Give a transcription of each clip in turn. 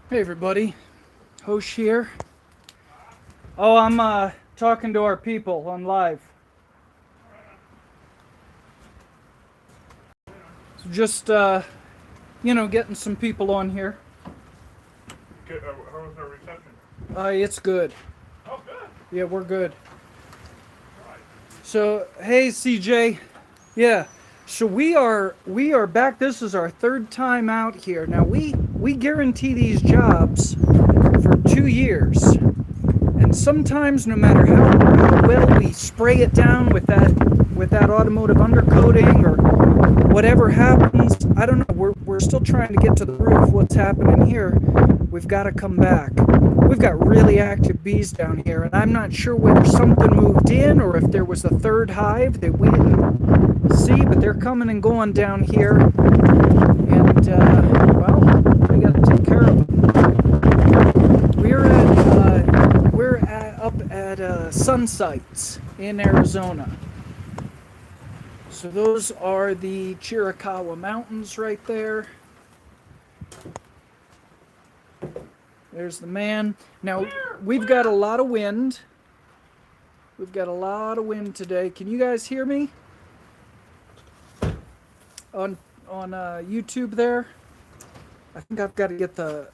Hey everybody, Hosh here. Oh, I'm talking to our people on live. So just getting some people on here. How was our reception? It's good. Oh, good. Yeah, we're good. Right. So hey CJ, yeah. So we are back. This is our third time out here. Now we guarantee these jobs for 2 years. And sometimes, no matter how well we spray it down with that automotive undercoating or whatever happens, I don't know. We're still trying to get to the root of what's happening here. We've got to come back. We've got really active bees down here, and I'm not sure whether something moved in or if there was a third hive that we didn't see, but they're coming and going down here. And well, we got to take care of them. Up at Sun Sites in Arizona. So those are the Chiricahua Mountains right there. There's the man. Now we've got a lot of wind. We've got a lot of wind today. Can you guys hear me on YouTube there? I think I've got to get the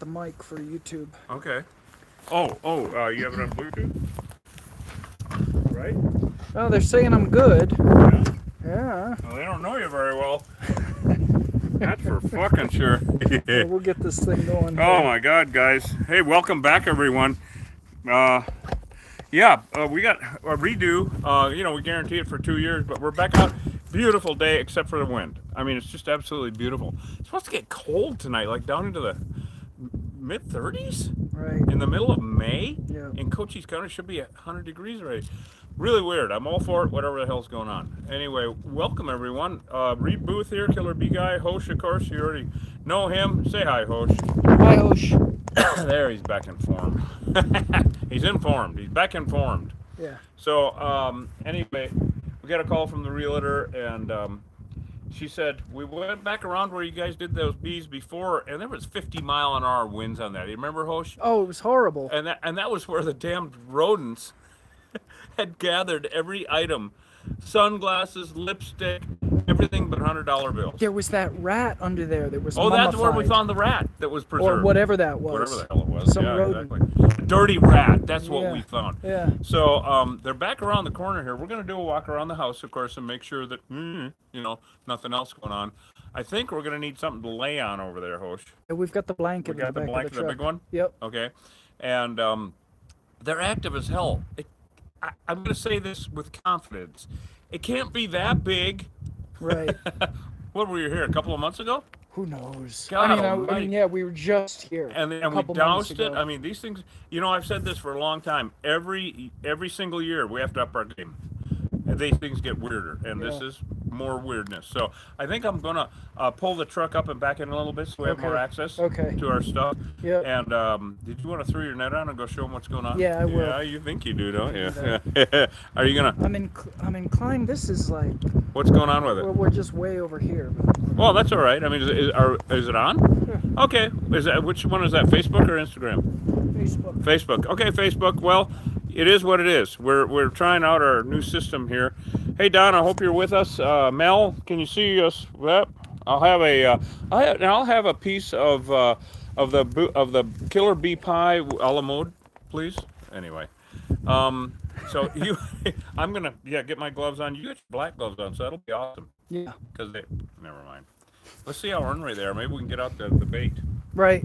mic for YouTube. Okay. You have it on Bluetooth? Right? Oh, they're saying I'm good. Yeah. Yeah. Well, they don't know you very well. That's for fucking sure. Well, we'll get this thing going. Oh my God, guys! Hey, welcome back, everyone. We got a redo. We guarantee it for 2 years, but we're back out. Beautiful day, except for the wind. I mean, it's just absolutely beautiful. It's supposed to get cold tonight, like down into the mid-30s. Right. In the middle of May. Yeah. In Cochise County, should be at 100 degrees already. Really weird. I'm all for it, whatever the hell's going on. Anyway, welcome everyone. Reed Booth here, Killer Bee Guy. Hosh, of course, you already know him. Say hi, Hosh. Hi, Hosh. There, he's back informed. He's informed. He's back informed. Yeah. So, anyway, we got a call from the realtor, and she said, we went back around where you guys did those bees before, and there was 50-mile-an-hour winds on that. You remember, Hosh? Oh, it was horrible. And that was where the damned rodents had gathered every item. Sunglasses, lipstick, everything but $100 bills. There was that rat under there that was that's where we mummified. found the rat that was preserved. Or whatever that was. Whatever the hell it was. Some yeah, rodent. exactly. Dirty rat. That's what Yeah. we found. Yeah. So they're back around the corner here. We're going to do a walk around the house, of course, and make sure that, nothing else going on. I think we're going to need something to lay on over there, Hosh. We've got the blanket. We got in the the back blanket, of the the truck. big one? Yep. Okay. And they're active as hell. I'm going to say this with confidence. It can't be that big. Right. What, were you here a couple of months ago? Who knows? God I mean, almighty. yeah, we were just here. And we couple months doused it. ago. I mean, these things, I've said this for a long time. Every single year we have to up our game. And these things get weirder, and this Yeah. is more weirdness. So I think I'm going to pull the truck up and back in a little bit so we have Okay. more access Okay. to our stuff. Yep. And did you want to throw your net on and go show them what's going on? Yeah, I will. Yeah, you think you do, don't you? do Are you going to? I'm inclined. This is like What's going on with it? we're just way over here. Well, that's all right. I mean, is it on? Yeah. Okay. Which one is that? Facebook or Instagram? Facebook. Facebook. Okay, Facebook. Well, it is what it is. We're trying out our new system here. Hey, Don, I hope you're with us. Mel, can you see us? Yep. I'll have a piece of the killer bee pie a la mode, please. Anyway, so I'm gonna get my gloves on. You get your black gloves on, so that'll be awesome. Yeah. Because never mind. Let's see how ornery they are. Maybe we can get out the bait. Right.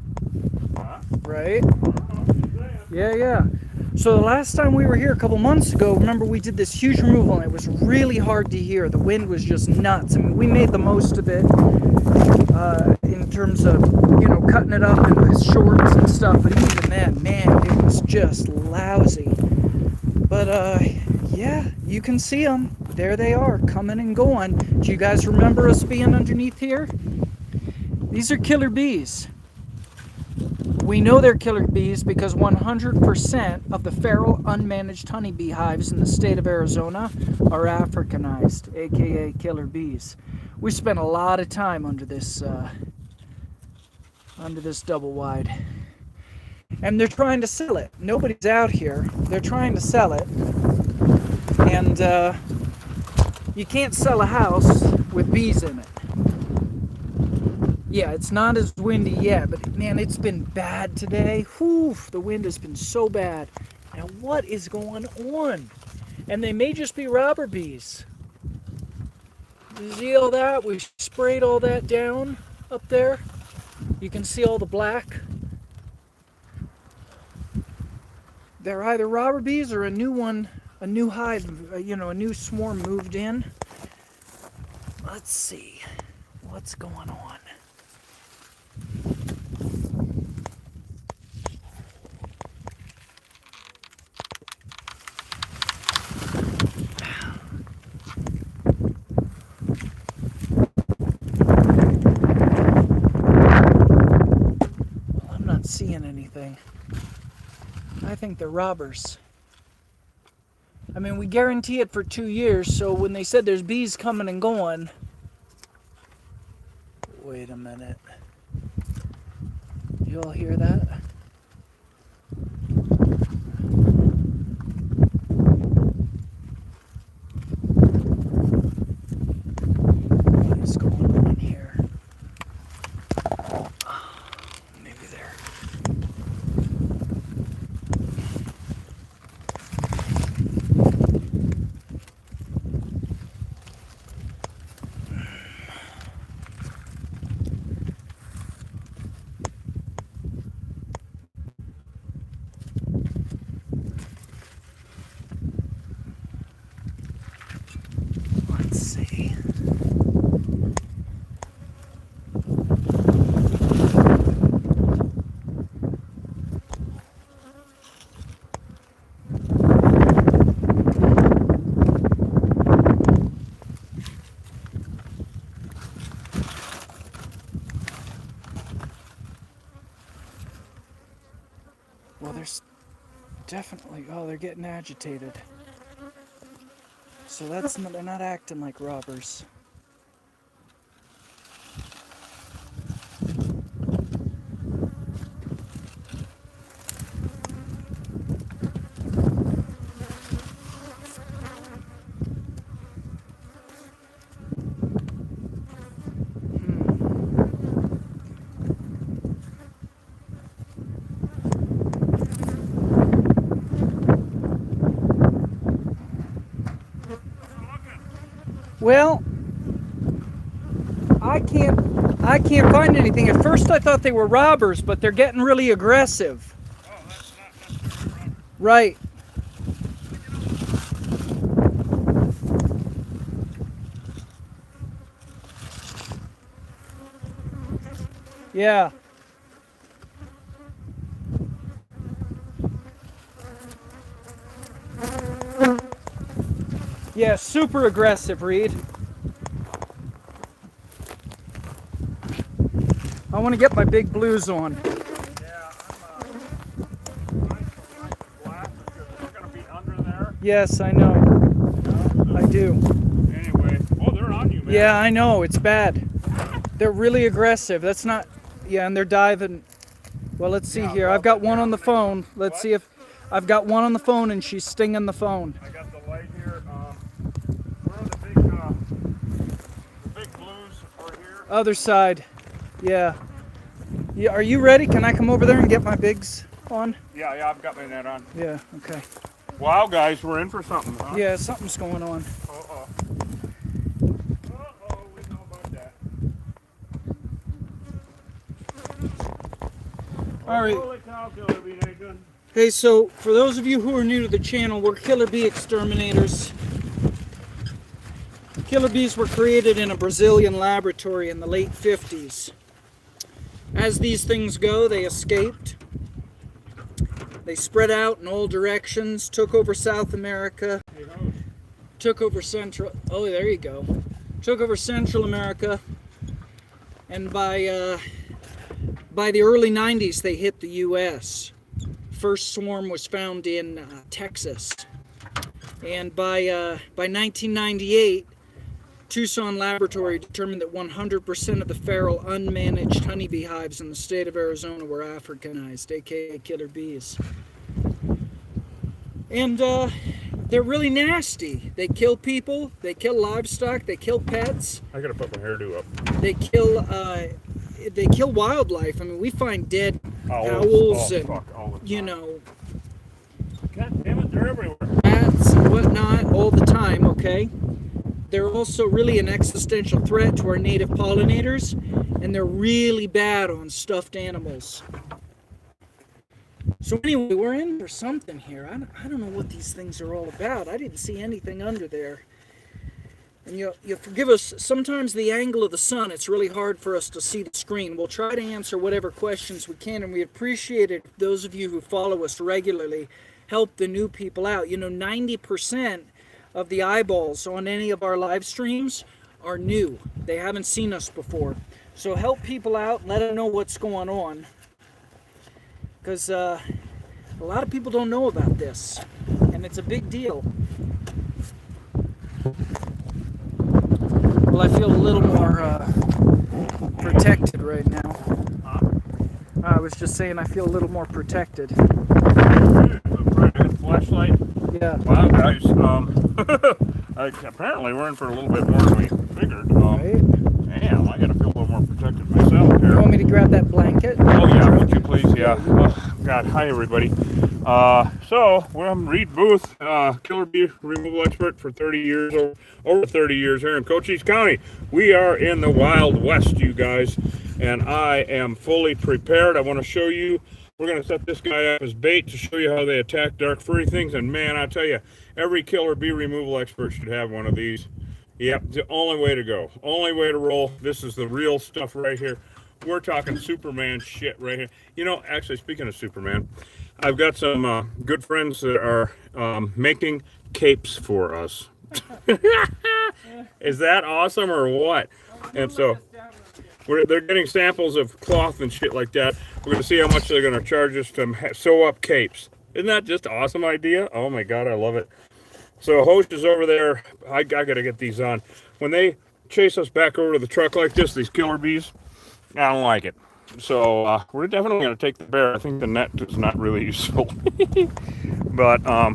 Huh? Right. Yeah. So the last time we were here a couple months ago, remember we did this huge removal and it was really hard to hear. The wind was just nuts. I mean, we made the most of it in terms of, cutting it up into shorts and stuff. But even then, man, it was just lousy. But yeah, you can see them. There they are, coming and going. Do you guys remember us being underneath here? These are killer bees. We know they're killer bees because 100% of the feral unmanaged honeybee hives in the state of Arizona are Africanized, aka killer bees. We spent a lot of time under this onto this double wide. And they're trying to sell it. Nobody's out here. They're trying to sell it. And you can't sell a house with bees in it. Yeah, it's not as windy yet, but man, it's been bad today. Whew, the wind has been so bad. Now, what is going on? And they may just be robber bees. You see all that? We sprayed all that down up there. You can see all the black. They're either robber bees or a new one, a new hive, a new swarm moved in. Let's see what's going on. Well, I'm not seeing anything. I think they're robbers. I mean, we guarantee it for 2 years, so when they said there's bees coming and going... Wait a minute. You all hear that? What is going on here? Maybe there. Let's see. Well, there's definitely... Oh, they're getting agitated. So that's not, they're not acting like robbers. Well, I can't find anything. At first I thought they were robbers, but they're getting really aggressive. Oh, that's not necessarily robber. Right. Yeah. Yeah, super aggressive, Reed. I want to get my big blues on. Yeah, I'm black because it's going to be under there. Yes, I know. I do. Anyway, oh, they're on you, man. Yeah, I know. It's bad. They're really aggressive. That's not... Yeah, and they're diving. Well, let's see here. I've got one on the phone. Let's see if... I've got one on the phone and she's stinging the phone. I got the light here. Where are the big blues are here? Other side. Yeah. Yeah. Are you ready? Can I come over there and get my bigs on? Yeah, I've got my net on. Yeah, okay. Wow, guys, we're in for something, huh? Yeah, something's going on. Uh-oh. Uh-oh, we know about that. All right. Holy cow, Killer Bee Nation. Hey, so for those of you who are new to the channel, we're killer bee exterminators. Killer bees were created in a Brazilian laboratory in the late 50s. As these things go, they escaped. They spread out in all directions, took over South America, took over Central... Oh, there you go. Took over Central America, and by the early 90s, they hit the U.S. First swarm was found in Texas, and by 1998, Tucson laboratory determined that 100% of the feral unmanaged honeybee hives in the state of Arizona were Africanized, aka killer bees. And they're really nasty. They kill people, they kill livestock, they kill pets. I gotta put my hairdo up. They kill wildlife. I mean, we find dead Owls, and fuck, all the time. you know, God damn it, they're everywhere. bats and whatnot all the time. Okay, they're also really an existential threat to our native pollinators, and they're really bad on stuffed animals. So anyway, we're in for something here. I don't know what these things are all about. I didn't see anything under there. And you'll forgive us, sometimes the angle of the sun, it's really hard for us to see the screen. We'll try to answer whatever questions we can, and we appreciate it if those of you who follow us regularly help the new people out. You know, 90% of the eyeballs on any of our live streams are new. They haven't seen us before. So help people out, let them know what's going on. Because a lot of people don't know about this, and it's a big deal. Well, I feel a little more protected right now. I was just saying I feel a little more protected. Flashlight. Yeah. Wow, guys. Apparently we're in for a little bit more than we figured. Right. Damn, I gotta feel a little more protected myself here. You want me to grab that blanket? Oh yeah, would you please? Yeah. Oh, God, hi everybody. So I'm Reed Booth, killer bee removal expert for 30 years, over 30 years here in Cochise County. We are in the Wild West, you guys, and I am fully prepared. I want to show you. We're going to set this guy up as bait to show you how they attack dark furry things. And man, I tell you, every killer bee removal expert should have one of these. Yep, the only way to go. Only way to roll. This is the real stuff right here. We're talking Superman shit right here. You know, actually, speaking of Superman, I've got some good friends that are making capes for us. Is that awesome or what? And so they're getting samples of cloth and shit like that. We're going to see how much they're going to charge us to sew up capes. Isn't that just an awesome idea? Oh my God, I love it. So Host is over there. I got to get these on. When they chase us back over to the truck like this, these killer bees, I don't like it. So we're definitely going to take the bear. I think the net is not really useful. But, oh,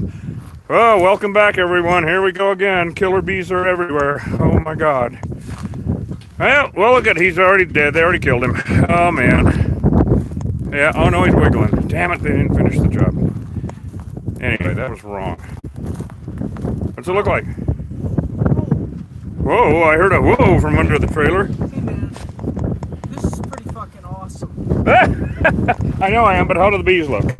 welcome back, everyone. Here we go again. Killer bees are everywhere. Oh my God. Well, look at, he's already dead. They already killed him. Oh, man. Yeah, oh no, he's wiggling. Damn it, they didn't finish the job. Anyway, that was wrong. What's it look like? Whoa, I heard a whoa from under the trailer. Hey man, this is pretty fucking awesome. I know I am, but how do the bees look?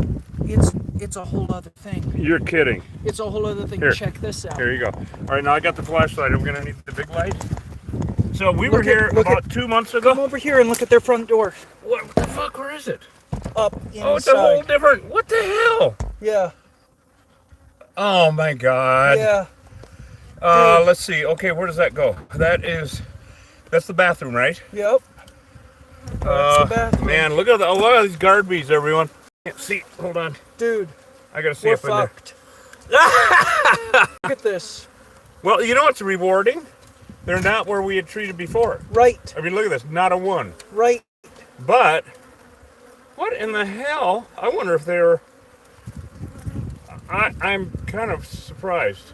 It's a whole other thing. You're kidding. It's a whole other thing. Here. Check this out. Here you go. All right, now I got the flashlight. I'm gonna need the big light. So we were here about 2 months ago. Come over here and look at their front door. What the fuck? Where is it? Up inside. Oh, it's a whole different. What the hell? Yeah. Oh my God. Yeah. Let's see. Okay, where does that go? That's the bathroom, right? Yep. That's the bathroom. Man, look at a lot of these guard bees, everyone. Can't see. Hold on. Dude. I gotta see We're up in there. fucked. Look at this. Well, you know what's rewarding? They're not where we had treated before. Right. I mean, look at this. Not a one. Right. But what in the hell? I wonder if they're. I'm kind of surprised.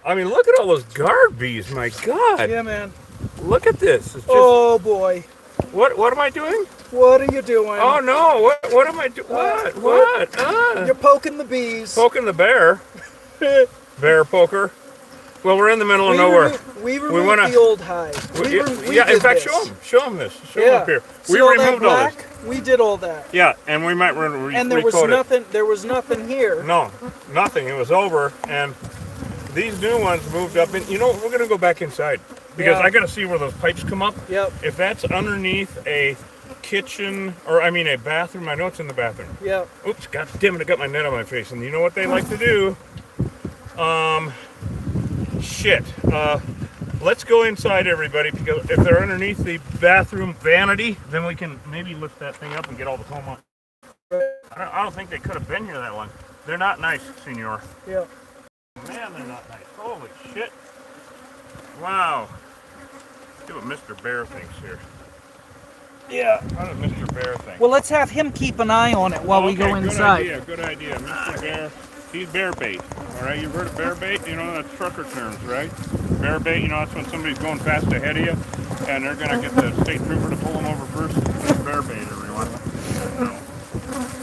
I mean, look at all those guard bees. My God. Yeah, man. Look at this. It's just, Oh boy. What am I doing? What are you doing? Oh no! What am I doing? What? You're poking the bees. Poking the bear. Bear poker. Well, we're in the middle of nowhere. We removed the old hive. Yeah, in fact, show them this. Show them up here. See We removed all this. We did all that. Yeah, and we might And there was nothing. There was nothing here. No, nothing. It was over, and these new ones moved up. And you know, we're gonna go back inside because I gotta see where those pipes come up. Yep. If that's underneath a kitchen, or I mean a bathroom, I know it's in the bathroom. Yep. Oops, God damn it! I got my net on my face, and you know what they like to do? Shit. Let's go inside, everybody, because if they're underneath the bathroom vanity, then we can maybe lift that thing up and get all the foam off. I don't think they could have been here that long. They're not nice, senor. Yeah. Man, they're not nice. Holy shit. Wow. See what Mr. Bear thinks here. Yeah. How does Mr. Bear think? Well, let's have him keep an eye on it while we go inside. Good idea. Mr. Bear, he's bear bait. All right, you've heard of bear bait? You know, that's trucker terms, right? Bear bait, you know, that's when somebody's going fast ahead of you, and they're going to get the state trooper to pull them over first. That's bear bait, everyone.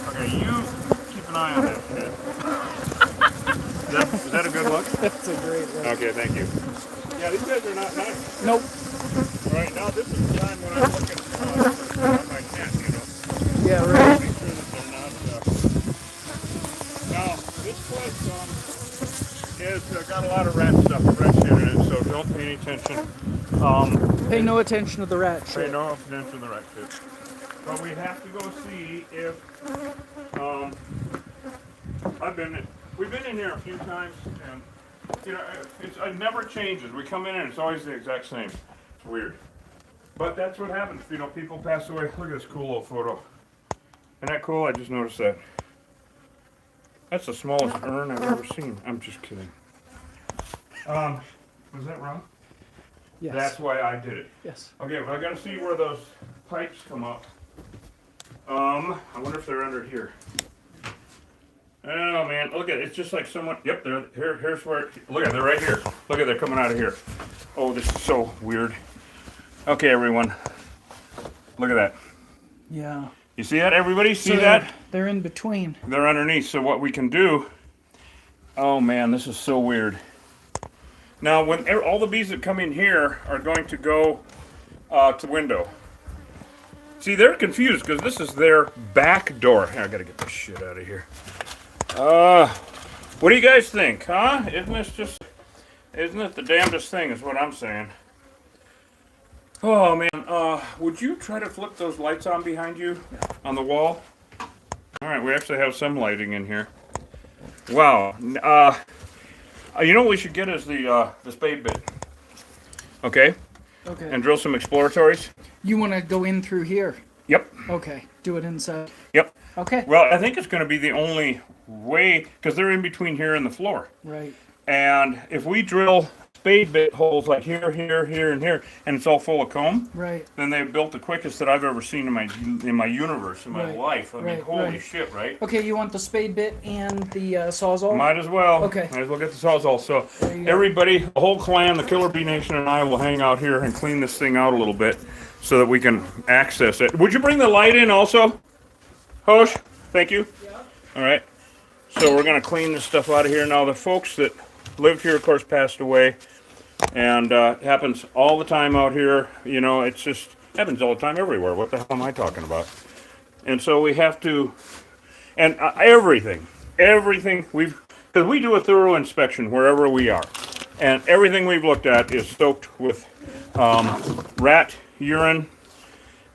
Okay, you keep an eye on that shit. Is that a good look? That's a great look. Okay, thank you. Yeah, these guys are not nice. Nope. All right, now this is the time when I'm looking at my cat, you know. Yeah, right. Make sure that they're not. Now, this place has got a lot of rat stuff, rat shit in it, so don't pay any attention. Pay no attention to the rat Pay shit. no attention to the rat shit. But we have to go see if we've been in here a few times, and you know, it never changes. We come in and it's always the exact same. It's weird. But that's what happens. You know, people pass away. Look at this cool little photo. Isn't that cool? I just noticed that. That's the smallest urn I've ever seen. I'm just kidding. Was that wrong? Yes. That's why I did it. Yes. Okay, well I gotta see where those pipes come up. I wonder if they're under here. Oh man, look at it. It's just like someone. Yep, they're here. Here's where. Look at, they're right here. Look at, they're coming out of here. Oh, this is so weird. Okay, everyone. Look at that. Yeah. You see that? Everybody see So that? They're in between. They're underneath. So what we can do. Oh man, this is so weird. Now, when all the bees that come in here are going to go to the window. See, they're confused because this is their back door. I gotta get this shit out of here. What do you guys think, huh? Isn't it the damnedest thing is what I'm saying. Oh man, would you try to flip those lights on behind you on the wall? All right, we actually have some lighting in here. Wow. You know what we should get is the spade bit. Okay? Okay. And drill some exploratories. You want to go in through here? Yep. Okay. Do it inside. Yep. Okay. Well, I think it's going to be the only way, because they're in between here and the floor. Right. And if we drill spade bit holes like here, here, here, and here, and it's all full of comb, Right. then they've built the quickest that I've ever seen in my universe, in my Right. life. I mean, Right, holy right. shit, right? Okay, you want the spade bit and the sawzall? Might as well. Okay. Might as well get the sawzall. So There you go. everybody, the whole clan, the Killer Bee Nation, and I will hang out here and clean this thing out a little bit so that we can access it. Would you bring the light in also? Hosh? Thank you. Yeah. All right. So we're going to clean this stuff out of here. Now, the folks that lived here, of course, passed away. And it happens all the time out here. You know, it's just happens all the time everywhere. What the hell am I talking about? And so we have to, and everything because we do a thorough inspection wherever we are. And everything we've looked at is stoked with rat urine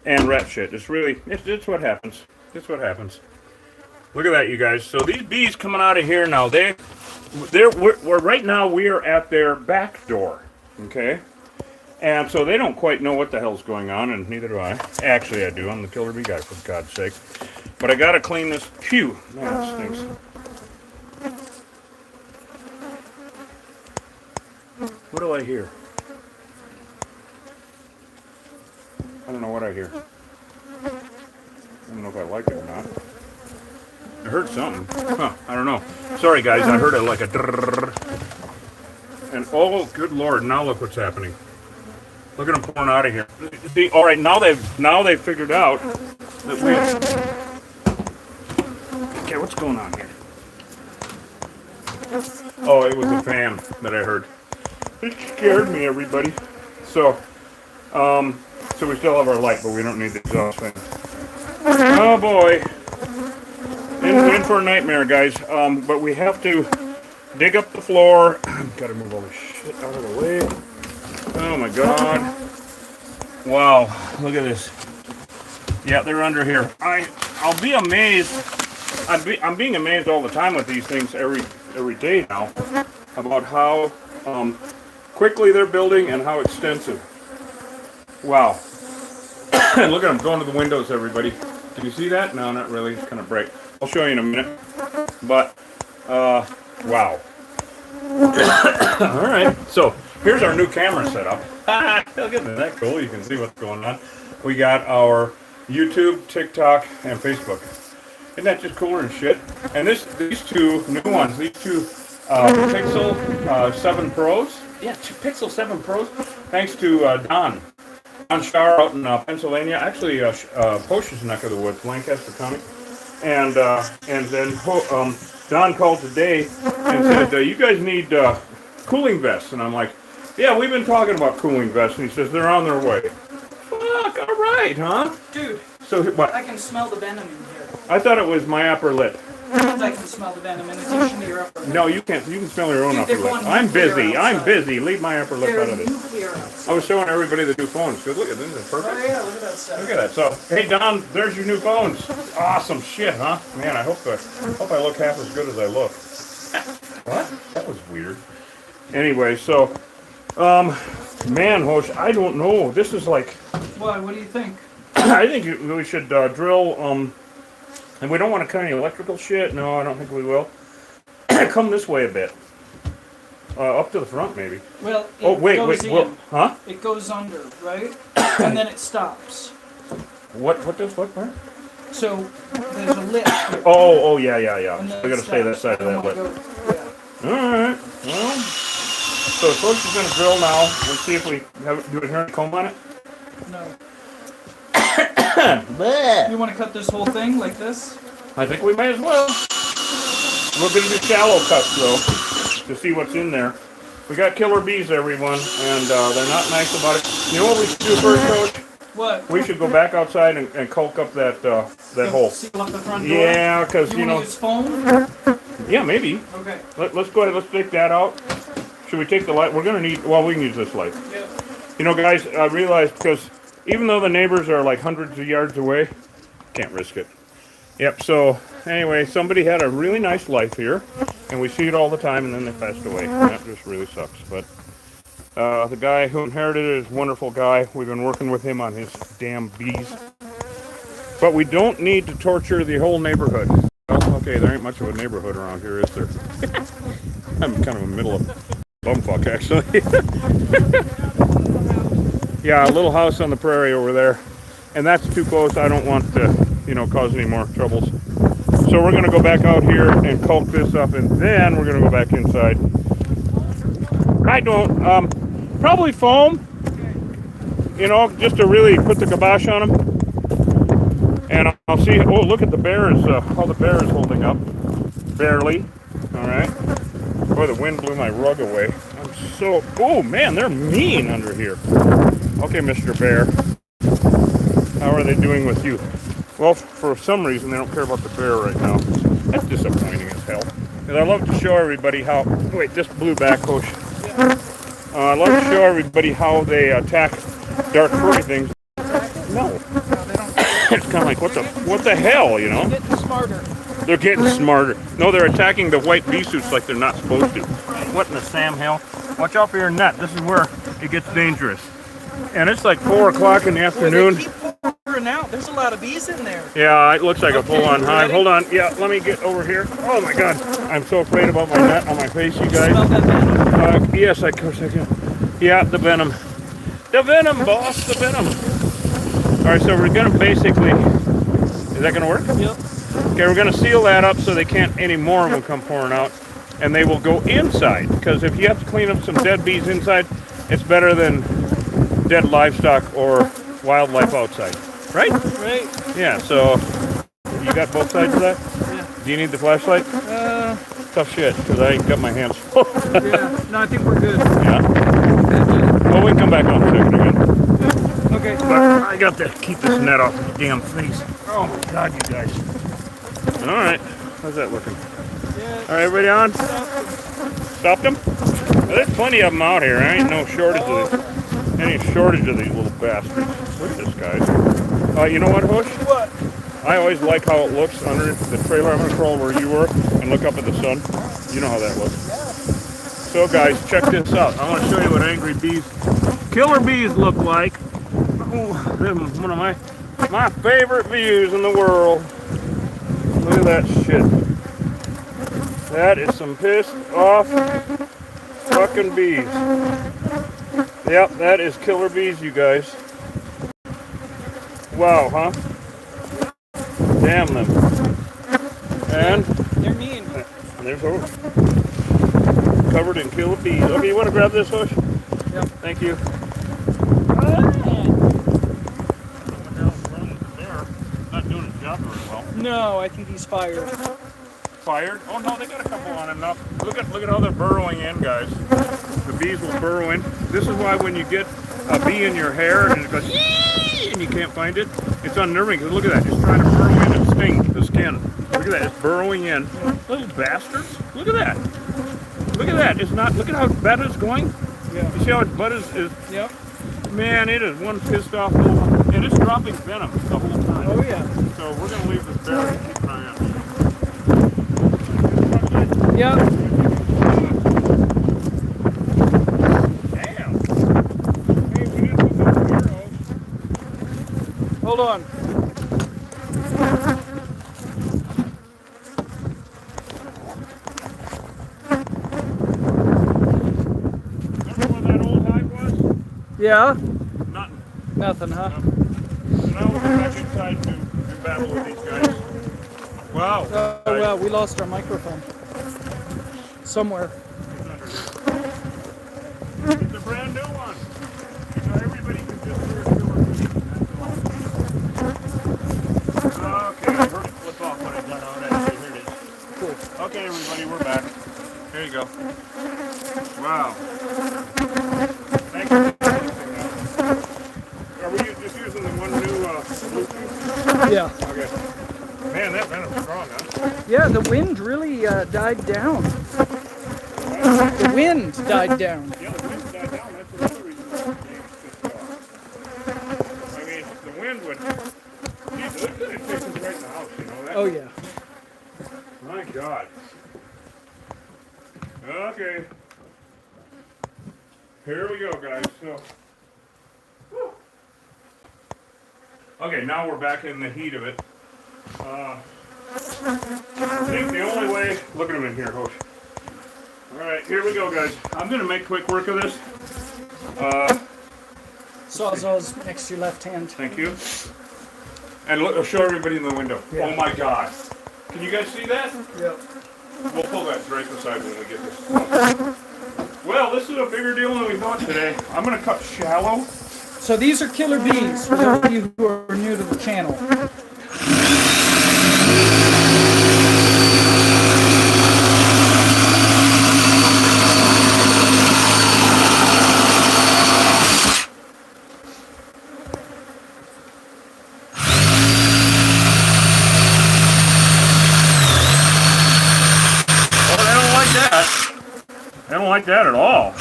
and rat shit. It's really, it's what happens. It's what happens. Look at that, you guys. So these bees coming out of here now, we're right now we are at their back door, okay? And so they don't quite know what the hell's going on, and neither do I. Actually, I do. I'm the killer bee guy, for God's sake. But I gotta clean this. Phew, man, it stinks. What do I hear? I don't know what I hear. I don't know if I like it or not. I heard something. Huh, I don't know. Sorry, guys, I heard it like a drrrr. And oh, good Lord, now look what's happening. Look at them pouring out of here. See, all right, now they've figured out that we... Okay, what's going on here? Oh, it was a fan that I heard. It scared me, everybody. So we still have our light, but we don't need the exhaust fan. Oh boy. In for a nightmare, guys. But we have to dig up the floor. Gotta move all this shit out of the way. Oh my God. Wow, look at this. Yeah, they're under here. I'll be amazed. I'm being amazed all the time with these things every day now about how quickly they're building and how extensive. Wow. And look at them going to the windows, everybody. Can you see that? No, not really. It's kind of bright. I'll show you in a minute. But, wow. All right. So, Here's our new camera setup. Look at that, cool. You can see what's going on. We got our YouTube, TikTok, and Facebook. Isn't that just cooler than shit? And these two new ones, these two Pixel 7 Pros. Yeah, two Pixel 7 Pros. Thanks to Don Shar out in Pennsylvania. Actually, Posh's neck of the woods, Lancaster County. And then Don called today and said, you guys need cooling vests. And I'm like, yeah, we've been talking about cooling vests. And he says, they're on their way. Fuck, all right, huh? Dude, so what? I can smell the venom in here. I thought it was my upper lip. I can smell the venom in addition to your upper lip. No, you can't. You can smell your own Dude, upper lip. I'm busy. I'm busy. Leave my upper lip out of this. I was showing everybody the new phones. Good, look at this. Is perfect? Oh yeah, look at that stuff. Look at that. So, hey Don, there's your new phones. Awesome shit, huh? Man, I hope I look half as good as I look. What? That was weird. Anyway, so, man, Hosh, I don't know. This is like. Why? What do you think? I think we should drill. And we don't want to cut any electrical shit. No, I don't think we will. Come this way a bit. Up to the front, maybe. Well, wait. Well, huh? It goes under, right? And then it stops. What does what part? So there's a lip. Here. Oh, yeah. So We gotta stay that side of that lip. Yeah. All right. Well, so folks is gonna drill now. We'll see if we do we hear any comb on it. No. You want to cut this whole thing like this? I think we may as well. We're gonna do shallow cuts though, to see what's in there. We got killer bees, everyone, and they're not nice about it. You know what we should do first, Coach? What? We should go back outside and caulk up that hole. Seal up the front door? Yeah, because you know. Use foam? Yeah, maybe. Okay. Let's go ahead. Let's take that out. Should we take the light? We're gonna need. Well, we can use this light. Yeah. You know, guys, I realized because even though the neighbors are like hundreds of yards away, can't risk it. Yep. So anyway, somebody had a really nice life here, and we see it all the time, and then they passed away. That just really sucks. But the guy who inherited it is a wonderful guy. We've been working with him on his damn bees. But we don't need to torture the whole neighborhood. Well, okay, there ain't much of a neighborhood around here, is there? I'm kind of in the middle of bumfuck, actually. Yeah, a little house on the prairie over there. And that's too close. I don't want to, cause any more troubles. So we're going to go back out here and caulk this up, and then we're going to go back inside. I don't, probably foam, just to really put the kibosh on them. And I'll see, oh, look at the bears, how the bear is holding up. Barely. All right. Boy, the wind blew my rug away. Oh man, they're mean under here. Okay, Mr. Bear. How are they doing with you? Well, for some reason, they don't care about the bear right now. That's disappointing as hell. Because I love to show everybody how... Wait, this blew back, Coach. I love to show everybody how they attack dark furry things. No. It's kind of like, what the hell, They're getting smarter. They're getting smarter. No, they're attacking the white bee suits like they're not supposed to. What in the Sam hell? Watch out for your net. This is where it gets dangerous. And it's like 4 o'clock in the afternoon. They keep pouring out. There's a lot of bees in there. Yeah, it looks like a full-on hive. Hold on. Yeah, let me get over here. Oh my God, I'm so afraid about my net on my face, you guys. Smell that venom? Yes, of course I can. Yeah, the venom. The venom, boss. The venom. All right, so we're gonna basically. Is that gonna work? Yep. Okay, we're gonna seal that up so they can't any more of them come pouring out, and they will go inside. Because if you have to clean up some dead bees inside, it's better than dead livestock or wildlife outside, right? Right. Yeah. So you got both sides of that. Yeah. Do you need the flashlight? Tough shit, because I ain't got my hands full. Yeah. No, I think we're good. Yeah. Well, we can come back on a second again. Okay. But I got to keep this net off the damn face. Oh my God, you guys. All right. How's that looking? Yeah. All right, everybody on? Stopped them? Well, there's plenty of them out here. There ain't no shortage of these. Any shortage of these little bastards. Look at this, guys. You know what, Hoosh? What? I always like how it looks under the trailer. I'm going to crawl where you were and look up at the sun. You know how that looks. So, guys, check this out. I want to show you what angry bees, killer bees look like. Oh, they're one of my favorite views in the world. Look at that shit. That is some pissed off fucking bees. Yep, that is killer bees, you guys. Wow, huh? Damn them. And They're mean. there's Hosh. Covered in killer bees. Okay, you want to grab this, Hosh? Yep. Thank you. Not doing his job very well. No, I think he's fired. Fired? Oh no, they got a couple on him now. Look at how they're burrowing in, guys. The bees will burrow in. This is why when you get a bee in your hair and it goes yee and you can't find it, it's unnerving. Look at that, it's trying to burrow in and sting the skin. Look at that, it's burrowing in. Little bastards. Look at that. Look at that. It's not. Look at how bad it's going. Yeah. You see how its butt is. Yep. Man, it is one pissed off little one, and it's dropping venom the whole time. Oh yeah. So we're gonna leave this there and keep an eye on it. Yep. Damn. Hey, we didn't put that here, Hold on. Remember where that old hive was? Yeah. Nothing. Nothing, huh? So now we're back inside to battle with these guys. Wow. Oh well, we lost our microphone. Somewhere. It's a brand new one. So everybody can just hear it. Okay, I heard it flip off when I got out. Actually, here it is. Cool. Okay, everybody, we're back. Here you go. Wow. Thank you for everything now. Are we just using the one new Bluetooth? Yeah. Okay. Man, that venom's strong, huh? Yeah, the wind really died down. The wind died down. Yeah, the wind died down. That's another reason why the game's pissed off. I mean, the wind would... Geez, it could have taken us right in the house, you know that? Oh yeah. My God. Okay. Here we go, guys. So... Whew. Okay, now we're back in the heat of it. I think the only way... Look at him in here, Hosh. Alright, here we go, guys. I'm going to make quick work of this. Sawzall's next to your left hand. Thank you. And look, I'll show everybody in the window. Yeah. Oh my God. Can you guys see that? Yep. We'll pull that right aside when we get this. Well, this is a bigger deal than we thought today. I'm going to cut shallow. So these are killer bees for those of you who are new to the channel. I don't like that at all.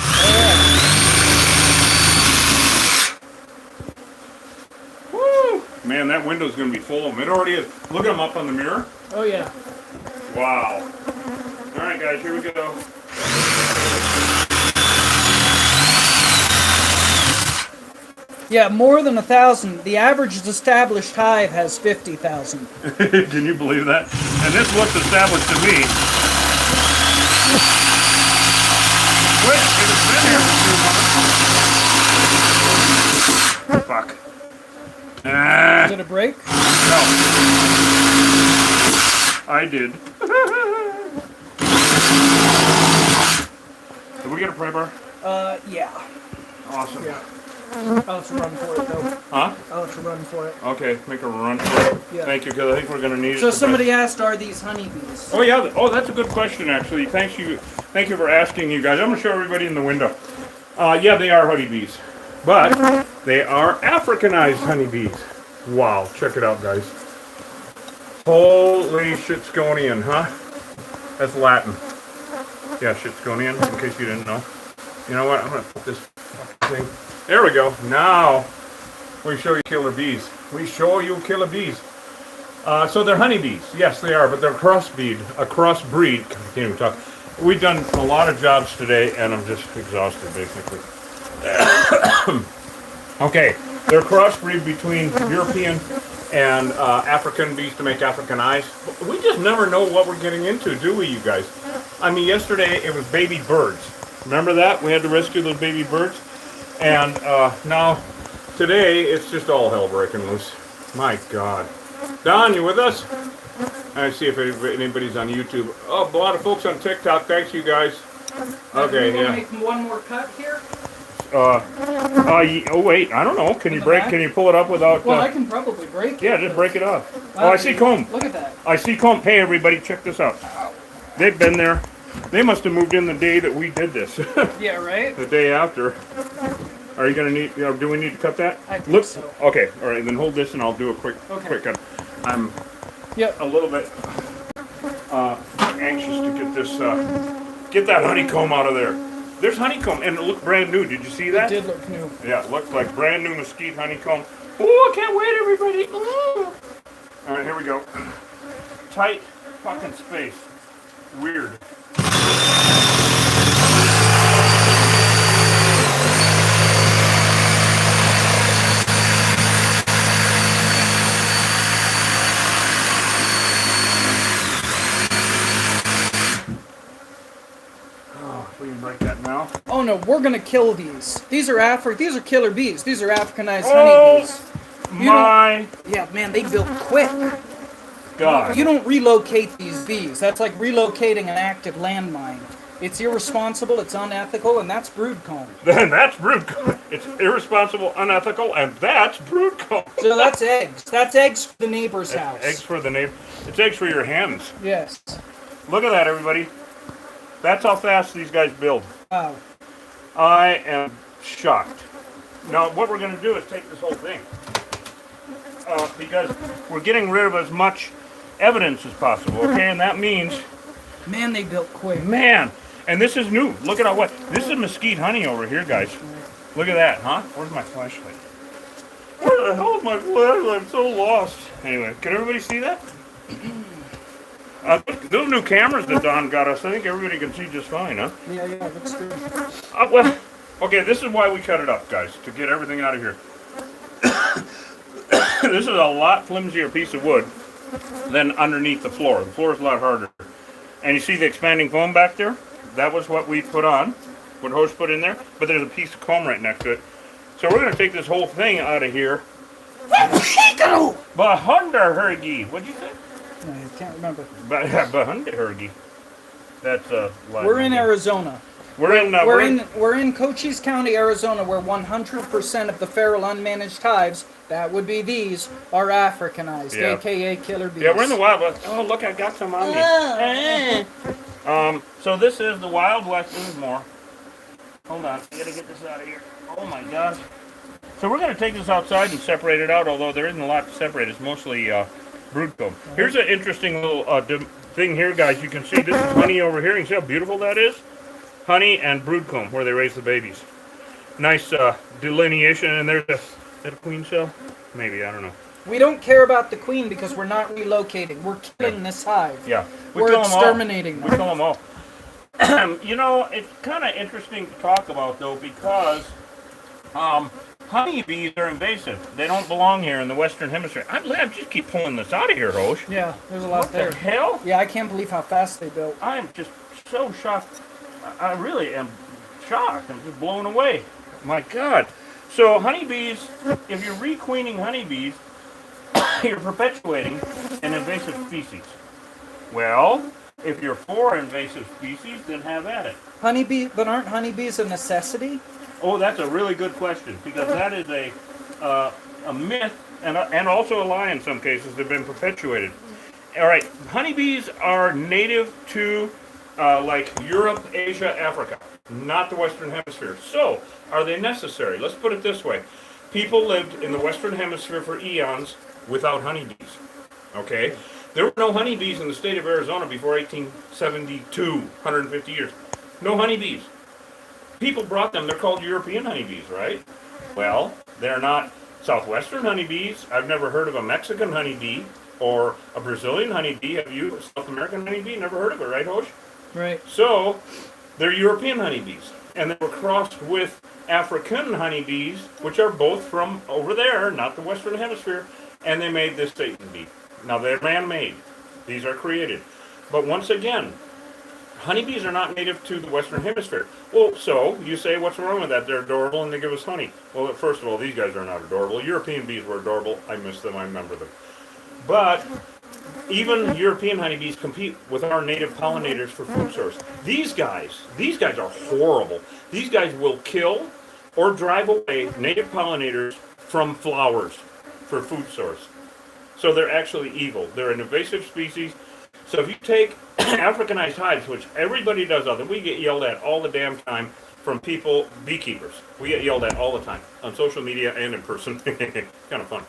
Woo! Man, that window's going to be full of them. It already is. Look at them up on the mirror. Oh yeah. Wow. All right, guys, here we go. Yeah, more than 1,000. The average established hive has 50,000. Can you believe that? And this looks established to me. Wait, it's been here for 2 months. Fuck. Is it a break? No. I did. Did we get a pry bar? Yeah. Awesome. Yeah. I'll have to run for it though. Huh? I'll have to run for it. Okay, make a run for it. Yeah. Thank you, because I think we're going to need it. So somebody asked, are these honeybees? Oh yeah. Oh, that's a good question actually. Thank you for asking, you guys. I'm going to show everybody in the window. Yeah, they are honeybees, but they are Africanized honeybees. Wow, check it out, guys. Holy shitsconian, huh? That's Latin. Yeah, shitsconian, in case you didn't know. You know what? I'm going to put this fucking thing. There we go. Now we show you killer bees. We show you killer bees. So they're honeybees. Yes, they are, but they're a crossbreed. I can't even talk. We've done a lot of jobs today, and I'm just exhausted, basically. Okay, they're a crossbreed between European and African bees to make African eyes. We just never know what we're getting into, do we, you guys? I mean, yesterday it was baby birds. Remember that? We had to rescue those baby birds. And now, today, it's just all hell breaking loose. My God. Don, you with us? I see if anybody's on YouTube. Oh, a lot of folks on TikTok. Thanks, you guys. Okay, We'll yeah. make one more cut here. Oh wait, I don't know. Can you break? Can you pull it up without? Well, I can probably break it. Yeah, just break it off. Oh, I see comb. Look at that. I see comb. Hey, everybody, check this out. They've been there. They must have moved in the day that we did this. Yeah, right? The day after. Are you gonna need? Do we need to cut that? I think so. Okay. All right. Then hold this, and I'll do a quick cut. I'm a little bit anxious to get this. Get that honeycomb out of there. There's honeycomb, and it looked brand new. Did you see that? It did look new. Yeah, it looked like brand new mesquite honeycomb. Oh, I can't wait, everybody. Ooh. All right, here we go. Tight fucking space. Weird. We can break that now. Oh no, we're gonna kill these. These are killer bees. These are Africanized honeybees. Yeah, man, they built quick. God. You don't relocate these bees. That's like relocating an active landmine. It's irresponsible, it's unethical, and that's brood comb. Then that's brood comb. It's irresponsible, unethical, and that's brood comb. So that's eggs. That's eggs for the neighbor's house. Eggs for the neighbor. It's eggs for your hens. Yes. Look at that, everybody. That's how fast these guys build. Wow. I am shocked. Now, what we're going to do is take this whole thing. Because we're getting rid of as much evidence as possible, okay? And that means... Man, they built quick. Man! And this is new. Look at how what... This is mesquite honey over here, guys. Look at that, huh? Where's my flashlight? Where the hell is my flashlight? I'm so lost. Anyway, can everybody see that? Those new cameras that Don got us, I think everybody can see just fine, huh? Yeah, looks good. Well, okay, this is why we cut it up, guys, to get everything out of here. This is a lot flimsier piece of wood than underneath the floor. The floor is a lot harder. And you see the expanding foam back there? That was what we put on, what Host put in there, but there's a piece of comb right next to it. So we're going to take this whole thing out of here. Bahunda Hergy. What'd you say? I can't remember. Bahunda Hergy. That's We're in Arizona. We're in Cochise County, Arizona, where 100% of the feral unmanaged hives, that would be these, are Africanized, aka killer bees. Yeah, we're in the Wild West. Oh, look, I got some on me. So this is the Wild West. There's more. Hold on, I gotta get this out of here. Oh my gosh. So we're gonna take this outside and separate it out, although there isn't a lot to separate. It's mostly brood comb. Here's an interesting little thing here, guys. You can see this is honey over here. You can see how beautiful that is? Honey and brood comb, where they raise the babies. Nice delineation, and there's is that a queen cell? Maybe, I don't know. We don't care about the queen because we're not relocating. We're killing this hive. Yeah. We're exterminating them. We kill them all. You know, it's kind of interesting to talk about, though, because honeybees are invasive. They don't belong here in the Western Hemisphere. I just keep pulling this out of here, Hosh. Yeah, there's a lot there. What the hell? Yeah, I can't believe how fast they built. I'm just so shocked. I really am shocked. I'm just blown away. My God. So honeybees, if you're requeening honeybees, you're perpetuating an invasive species. Well, if you're for invasive species, then have at it. But aren't honeybees a necessity? Oh, that's a really good question, because that is a myth and also a lie in some cases that have been perpetuated. All right, honeybees are native to like Europe, Asia, Africa, not the Western Hemisphere. So, are they necessary? Let's put it this way. People lived in the Western Hemisphere for eons without honeybees. Okay? There were no honeybees in the state of Arizona before 1872, 150 years. No honeybees. People brought them. They're called European honeybees, right? Well, they're not Southwestern honeybees. I've never heard of a Mexican honeybee or a Brazilian honeybee. Have you? A South American honeybee? Never heard of it, right, Hosh? Right. So, they're European honeybees. And they were crossed with African honeybees, which are both from over there, not the Western Hemisphere, and they made this Satan bee. Now, they're man-made. These are created. But once again, Honeybees are not native to the Western Hemisphere. Well, so you say, what's wrong with that? They're adorable and they give us honey. Well, first of all, these guys are not adorable. European bees were adorable. I miss them. I remember them. But even European honeybees compete with our native pollinators for food source. These guys are horrible. These guys will kill or drive away native pollinators from flowers for food source. So they're actually evil. They're an invasive species. So if you take Africanized hives, which everybody does, other we get yelled at all the damn time from people, beekeepers. We get yelled at all the time on social media and in person. Kind of fun.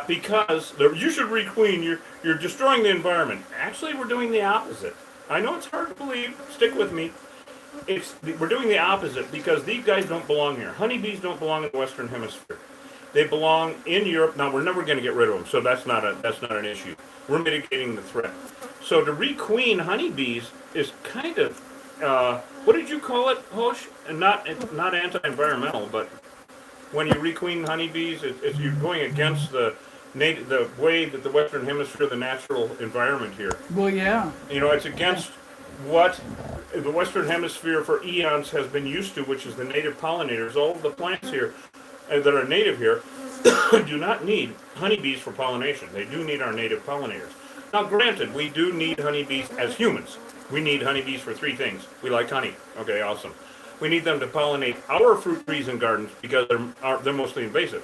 Because you should requeen. You're destroying the environment. Actually, we're doing the opposite. I know it's hard to believe. Stick with me. We're doing the opposite because these guys don't belong here. Honeybees don't belong in the Western Hemisphere. They belong in Europe. Now we're never going to get rid of them, so that's not an issue. We're mitigating the threat. So to requeen honeybees is kind of what did you call it, Hosh? And not anti-environmental, but when you requeen honeybees, it's you're going against the way that the Western Hemisphere, the natural environment here. Well, yeah. You know, it's against what the Western Hemisphere for eons has been used to, which is the native pollinators. All of the plants here that are native here do not need honeybees for pollination. They do need our native pollinators. Now, granted, we do need honeybees as humans. We need honeybees for three things. We like honey. Okay, awesome. We need them to pollinate our fruit trees and gardens because they're mostly invasive.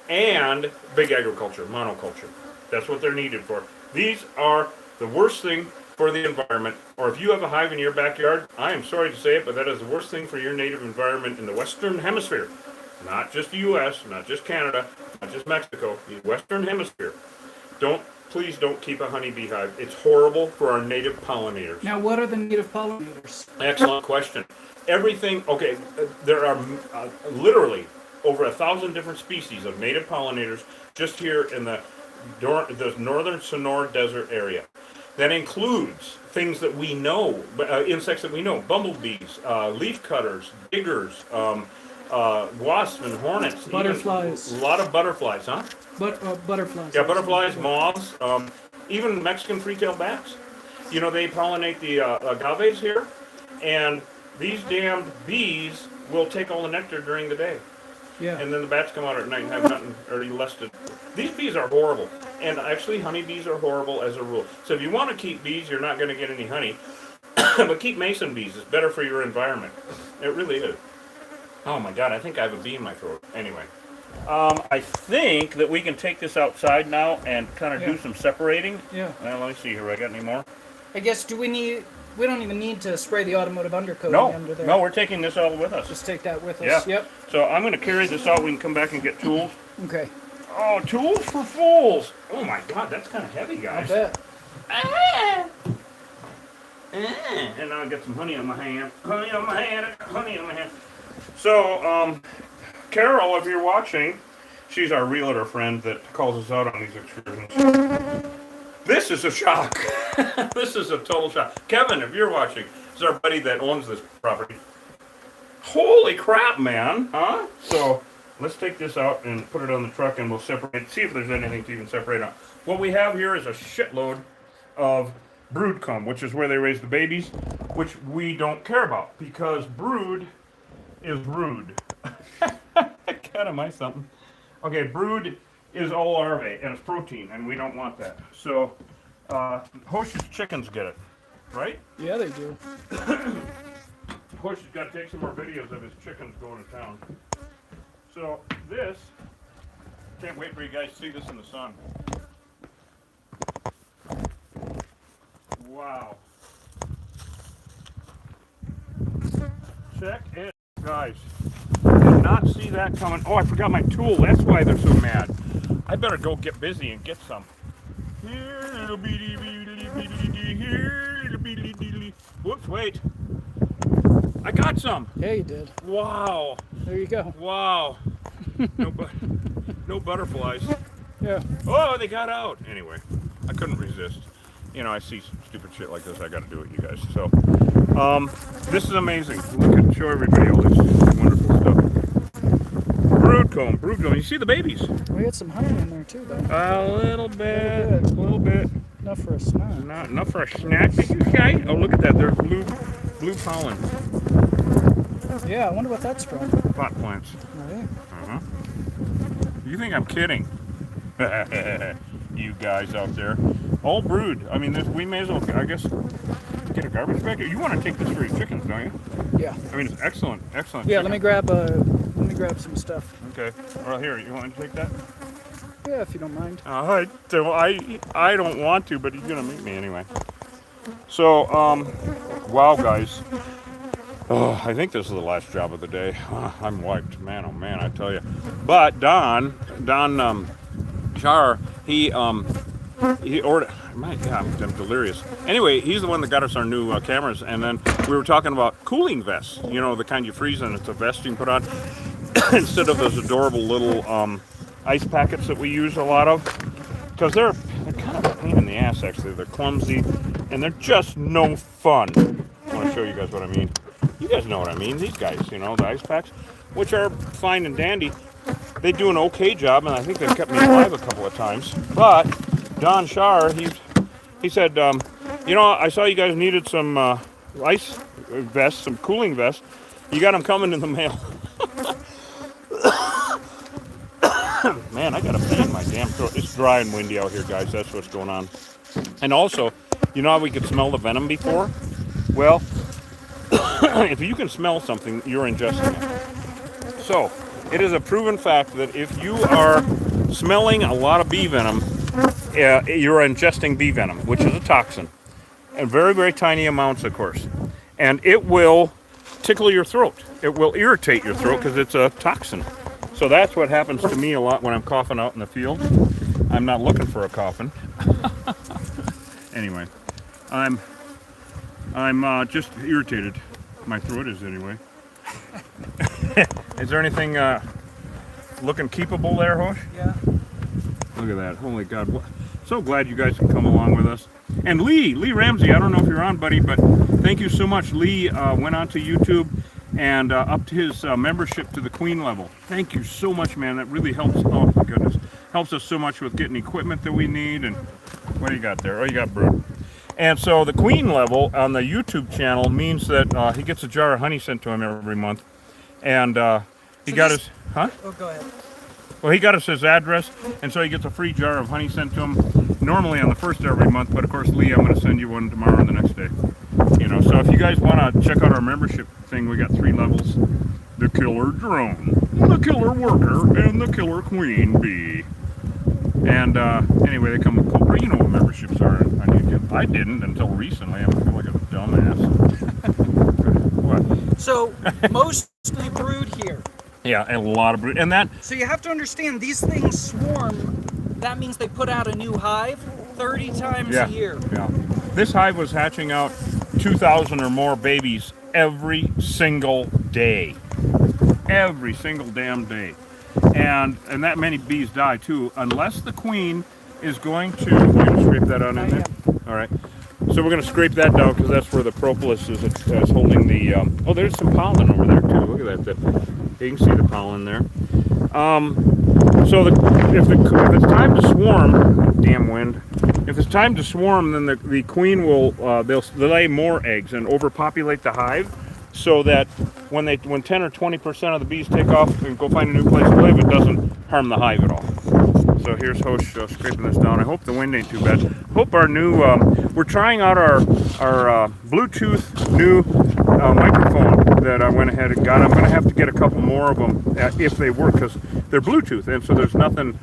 And big agriculture, monoculture. That's what they're needed for. These are the worst thing for the environment. Or if you have a hive in your backyard, I am sorry to say it, but that is the worst thing for your native environment in the Western Hemisphere. Not just the U.S., not just Canada, not just Mexico, the Western Hemisphere. Please don't keep a honeybee hive. It's horrible for our native pollinators. Now, what are the native pollinators? Excellent question. Everything, okay, there are literally over 1,000 different species of native pollinators just here in the northern Sonora Desert area. That includes things that we know, insects that we know, bumblebees, leaf cutters, diggers, wasps and hornets. Butterflies. A lot of butterflies, huh? Butterflies. Yeah, butterflies, moths, even Mexican free-tailed bats. You know, they pollinate the agaves here, and these damned bees will take all the nectar during the day. Yeah. And then the bats come out at night and have nothing already lusted. These bees are horrible. And actually, honeybees are horrible as a rule. So if you want to keep bees, you're not going to get any honey. But keep mason bees. It's better for your environment. It really is. Oh my God, I think I have a bee in my throat. Anyway. I think that we can take this outside now and kind of do some separating. Yeah. Let me see here. I got any more? I guess, we don't even need to spray the automotive undercoat under there. No, we're taking this all with us. Just take that with us. Yeah. Yep. So I'm going to carry this out. We can come back and get tools. Okay. Oh, tools for fools. Oh my God, that's kind of heavy, guys. I bet. And now I got some honey on my hand. Honey on my hand. So, Carol, if you're watching, she's our realtor friend that calls us out on these excursions. This is a shock. This is a total shock. Kevin, if you're watching, this is our buddy that owns this property. Holy crap, man. Huh? So, let's take this out and put it on the truck and we'll separate, see if there's anything to even separate out. What we have here is a shitload of brood comb, which is where they raise the babies, which we don't care about because brood is rude. God, am I something? Okay, brood is all larvae and it's protein, and we don't want that. So, Hosh's chickens get it, right? Yeah, they do. Hosh has got to take some more videos of his chickens going to town. So this, can't wait for you guys to see this in the sun. Wow. Check it, guys. Did not see that coming. Oh, I forgot my tool. That's why they're so mad. I better go get busy and get some. Here, little beady, here, little beady. Whoops, wait. I got some. Yeah, you did. Wow. There you go. Wow. No butterflies. Yeah. Oh, they got out. Anyway, I couldn't resist. You know, I see some stupid shit like this. I got to do it, you guys. So, this is amazing. Look at, show everybody all this wonderful stuff. Brood comb, brood comb. You see the babies? We had some honey in there too, though. A little bit. Enough for a snack. Not enough for a snack. Okay. Oh, look at that. There's blue pollen. Yeah, I wonder what that's from. Pot plants. Right. Uh-huh. You think I'm kidding? You guys out there. All brood. I mean, we may as well, I guess, get a garbage bag. You want to take this for your chickens, don't you? Yeah. I mean, it's excellent. Excellent. Yeah, chicken. let me grab some stuff. Okay. Well, here, you want to take that? Yeah, if you don't mind. I don't want to, but he's gonna meet me anyway. So, wow, guys. Oh, I think this is the last job of the day. I'm wiped, man. Oh man, I tell you. But Don, Char, he ordered. My God, I'm delirious. Anyway, he's the one that got us our new cameras, and then we were talking about cooling vests. You know, the kind you freeze and it's a vest you can put on instead of those adorable little ice packets that we use a lot of, because they're kind of a pain in the ass. Actually, they're clumsy and they're just no fun. I want to show you guys what I mean. You guys know what I mean. These guys, you know, the ice packs, which are fine and dandy. They do an okay job, and I think they've kept me alive a couple of times. But Don Shar, he said, you know, I saw you guys needed some ice vests, some cooling vests. You got them coming in the mail. Man, I got a pain in my damn throat. It's dry and windy out here, guys. That's what's going on. And also, you know how we could smell the venom before? Well, if you can smell something, you're ingesting it. So, it is a proven fact that if you are smelling a lot of bee venom, you're ingesting bee venom, which is a toxin. And very, very tiny amounts, of course. And it will tickle your throat. It will irritate your throat because it's a toxin. So that's what happens to me a lot when I'm coughing out in the field. I'm not looking for a coffin. Anyway, I'm just irritated. My throat is anyway. Is there anything looking keepable there, Hosh? Yeah. Look at that. Holy God. So glad you guys can come along with us. And Lee Ramsey, I don't know if you're on, buddy, but thank you so much. Lee went onto YouTube and upped his membership to the Queen level. Thank you so much, man. That really helps. Oh, my goodness. Helps us so much with getting equipment that we need. And what do you got there? Oh, you got brood. And so the Queen level on the YouTube channel means that he gets a jar of honey sent to him every month. And he got his... Huh? Oh, go ahead. Well, he got us his address, and so he gets a free jar of honey sent to him, normally on the first every month, but of course, Lee, I'm going to send you one tomorrow and the next day. You know, so if you guys want to check out our membership thing, we got 3 levels. The killer drone, the killer worker, and the killer queen bee. And anyway, they come with cool, you know what memberships are on YouTube. I didn't until recently. I feel like a dumbass. What? So, mostly brood here. Yeah, a lot of brood. And that... So you have to understand, these things swarm. That means they put out a new hive 30 times a year. Yeah. This hive was hatching out 2,000 or more babies every single day. Every single damn day. And that many bees die too, unless the queen is going to... You're going to scrape that out in there? All right. So we're going to scrape that down because that's where the propolis is holding the... oh, there's some pollen over there too. Look at that. You can see the pollen there. So if it's time to swarm, damn wind. If it's time to swarm, then the queen will they'll lay more eggs and overpopulate the hive, so that when 10 or 20% of the bees take off and go find a new place to live, it doesn't harm the hive at all. So here's Hosh scraping this down. I hope the wind ain't too bad. Hope our new we're trying out our Bluetooth new microphone that I went ahead and got. I'm going to have to get a couple more of them if they work, because they're Bluetooth, and so there's nothing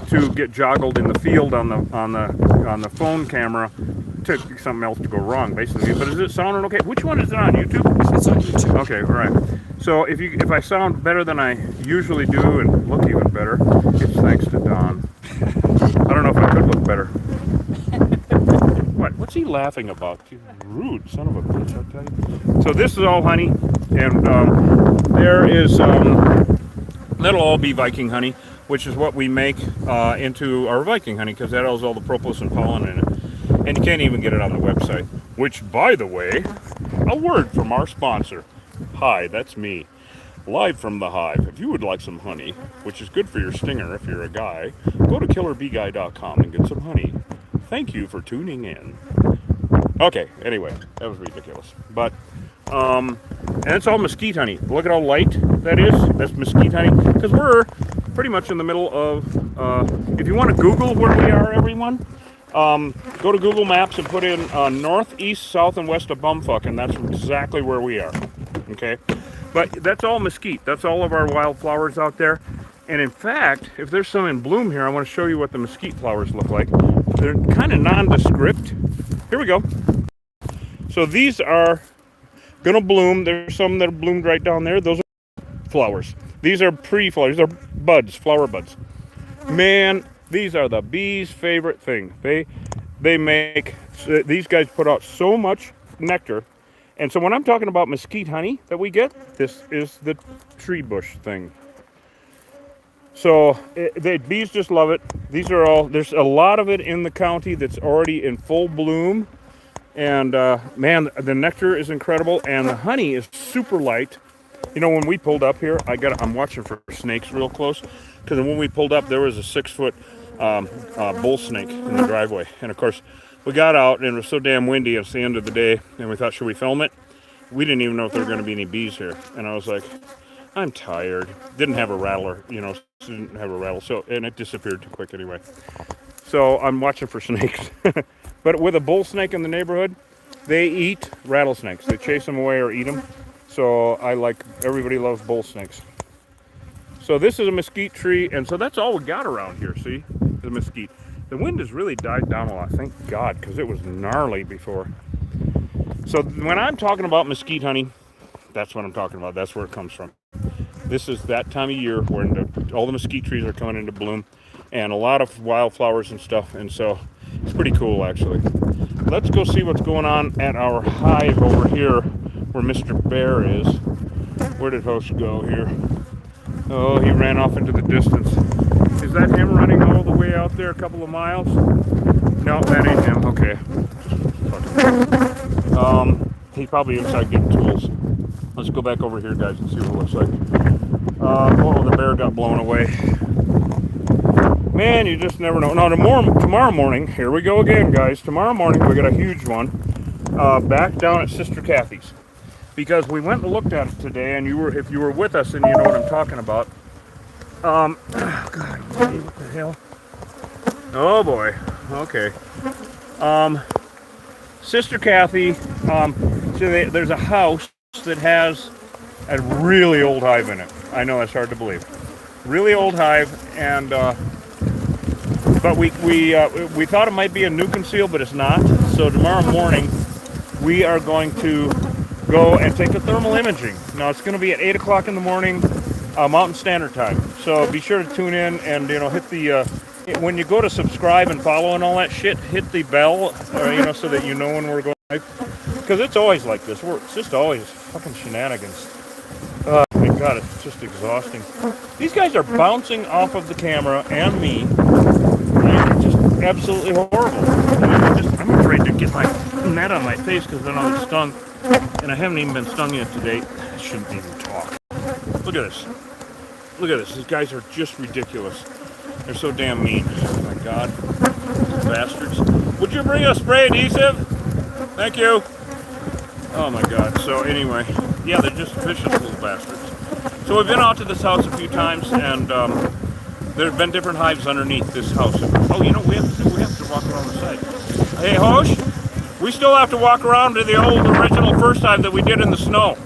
to get joggled in the field on the phone camera to something else to go wrong, basically. But is it sounding okay? Which one is it on? YouTube? It's on YouTube. Okay, all right. So if I sound better than I usually do and look even better, it's thanks to Don. I don't know if I could look better. What? What's he laughing about? You rude son of a bitch, I'll tell you. So this is all honey, and there is that'll all be Viking honey, which is what we make into our Viking honey, because that has all the propolis and pollen in it. And you can't even get it on the website. Which, by the way, a word from our sponsor. Hi, that's me. Live from the hive. If you would like some honey, which is good for your stinger if you're a guy, go to killerbeeguy.com and get some honey Thank you for tuning in. Okay, anyway, that was ridiculous. But, and it's all mesquite honey. Look at how light that is. That's mesquite honey. Because we're pretty much in the middle of, if you want to Google where we are, everyone, go to Google Maps and put in north, east, south, and west of Bumfuck, and that's exactly where we are. Okay? But that's all mesquite. That's all of our wildflowers out there. And in fact, if there's some in bloom here, I want to show you what the mesquite flowers look like. They're kind of nondescript. Here we go. So these are going to bloom. There's some that are bloomed right down there. Those are flowers. These are pre-flowers. They're buds, flower buds. Man, these are the bees' favorite thing. They make, these guys put out so much nectar. And so when I'm talking about mesquite honey that we get, this is the tree bush thing. So the bees just love it. These are all, there's a lot of it in the county that's already in full bloom. And man, the nectar is incredible and the honey is super light. You know, when we pulled up here, I'm watching for snakes real close. Because when we pulled up, there was a 6-foot bull snake in the driveway. And of course, we got out and it was so damn windy. It's the end of the day. And we thought, should we film it? We didn't even know if there were going to be any bees here. And I was like, I'm tired. Didn't have a rattler, you know, didn't have a rattle. So, and it disappeared too quick anyway. So I'm watching for snakes. But with a bull snake in the neighborhood, they eat rattlesnakes. They chase them away or eat them. So everybody loves bull snakes. So this is a mesquite tree. And so that's all we got around here, see? The mesquite. The wind has really died down a lot, thank God, because it was gnarly before. So when I'm talking about mesquite honey, that's what I'm talking about. That's where it comes from. This is that time of year where all the mesquite trees are coming into bloom and a lot of wildflowers and stuff. And so it's pretty cool, actually. Let's go see what's going on at our hive over here where Mr. Bear is. Where did Host go here? Oh, he ran off into the distance. Is that him running all the way out there a couple of miles? No, that ain't him. Okay. He's probably inside getting tools. Let's go back over here, guys, and see what it looks like. Oh, the bear got blown away. Man, you just never know. Now, tomorrow morning, here we go again, guys. Tomorrow morning, we got a huge one back down at Sister Kathy's. Because we went and looked at it today, and if you were with us, and you know what I'm talking about. Oh, God, what the hell? Oh, boy. Okay. Sister Kathy, there's a house that has a really old hive in it. I know that's hard to believe. Really old hive, and but we thought it might be a nuke seal, but it's not. So tomorrow morning we are going to go and take the thermal imaging. Now it's going to be at 8 o'clock in the morning, Mountain Standard Time. So be sure to tune in and hit the when you go to subscribe and follow and all that shit, hit the bell, so that you know when we're going live. Because it's always like this. It's just always fucking shenanigans. Oh my God, it's just exhausting. These guys are bouncing off of the camera and me. And it's just absolutely horrible. I'm afraid to get my net on my face because then I'll get stung. And I haven't even been stung yet today. I shouldn't even talk. Look at this. Look at this. These guys are just ridiculous. They're so damn mean. Oh my God. Bastards. Would you bring a spray adhesive? Thank you. Oh my God. So anyway, yeah, they're just vicious little bastards. So we've been out to this house a few times, and there have been different hives underneath this house. Oh, we have to walk around the side. Hey, Hosh, we still have to walk around to the old original first hive that we did in the snow.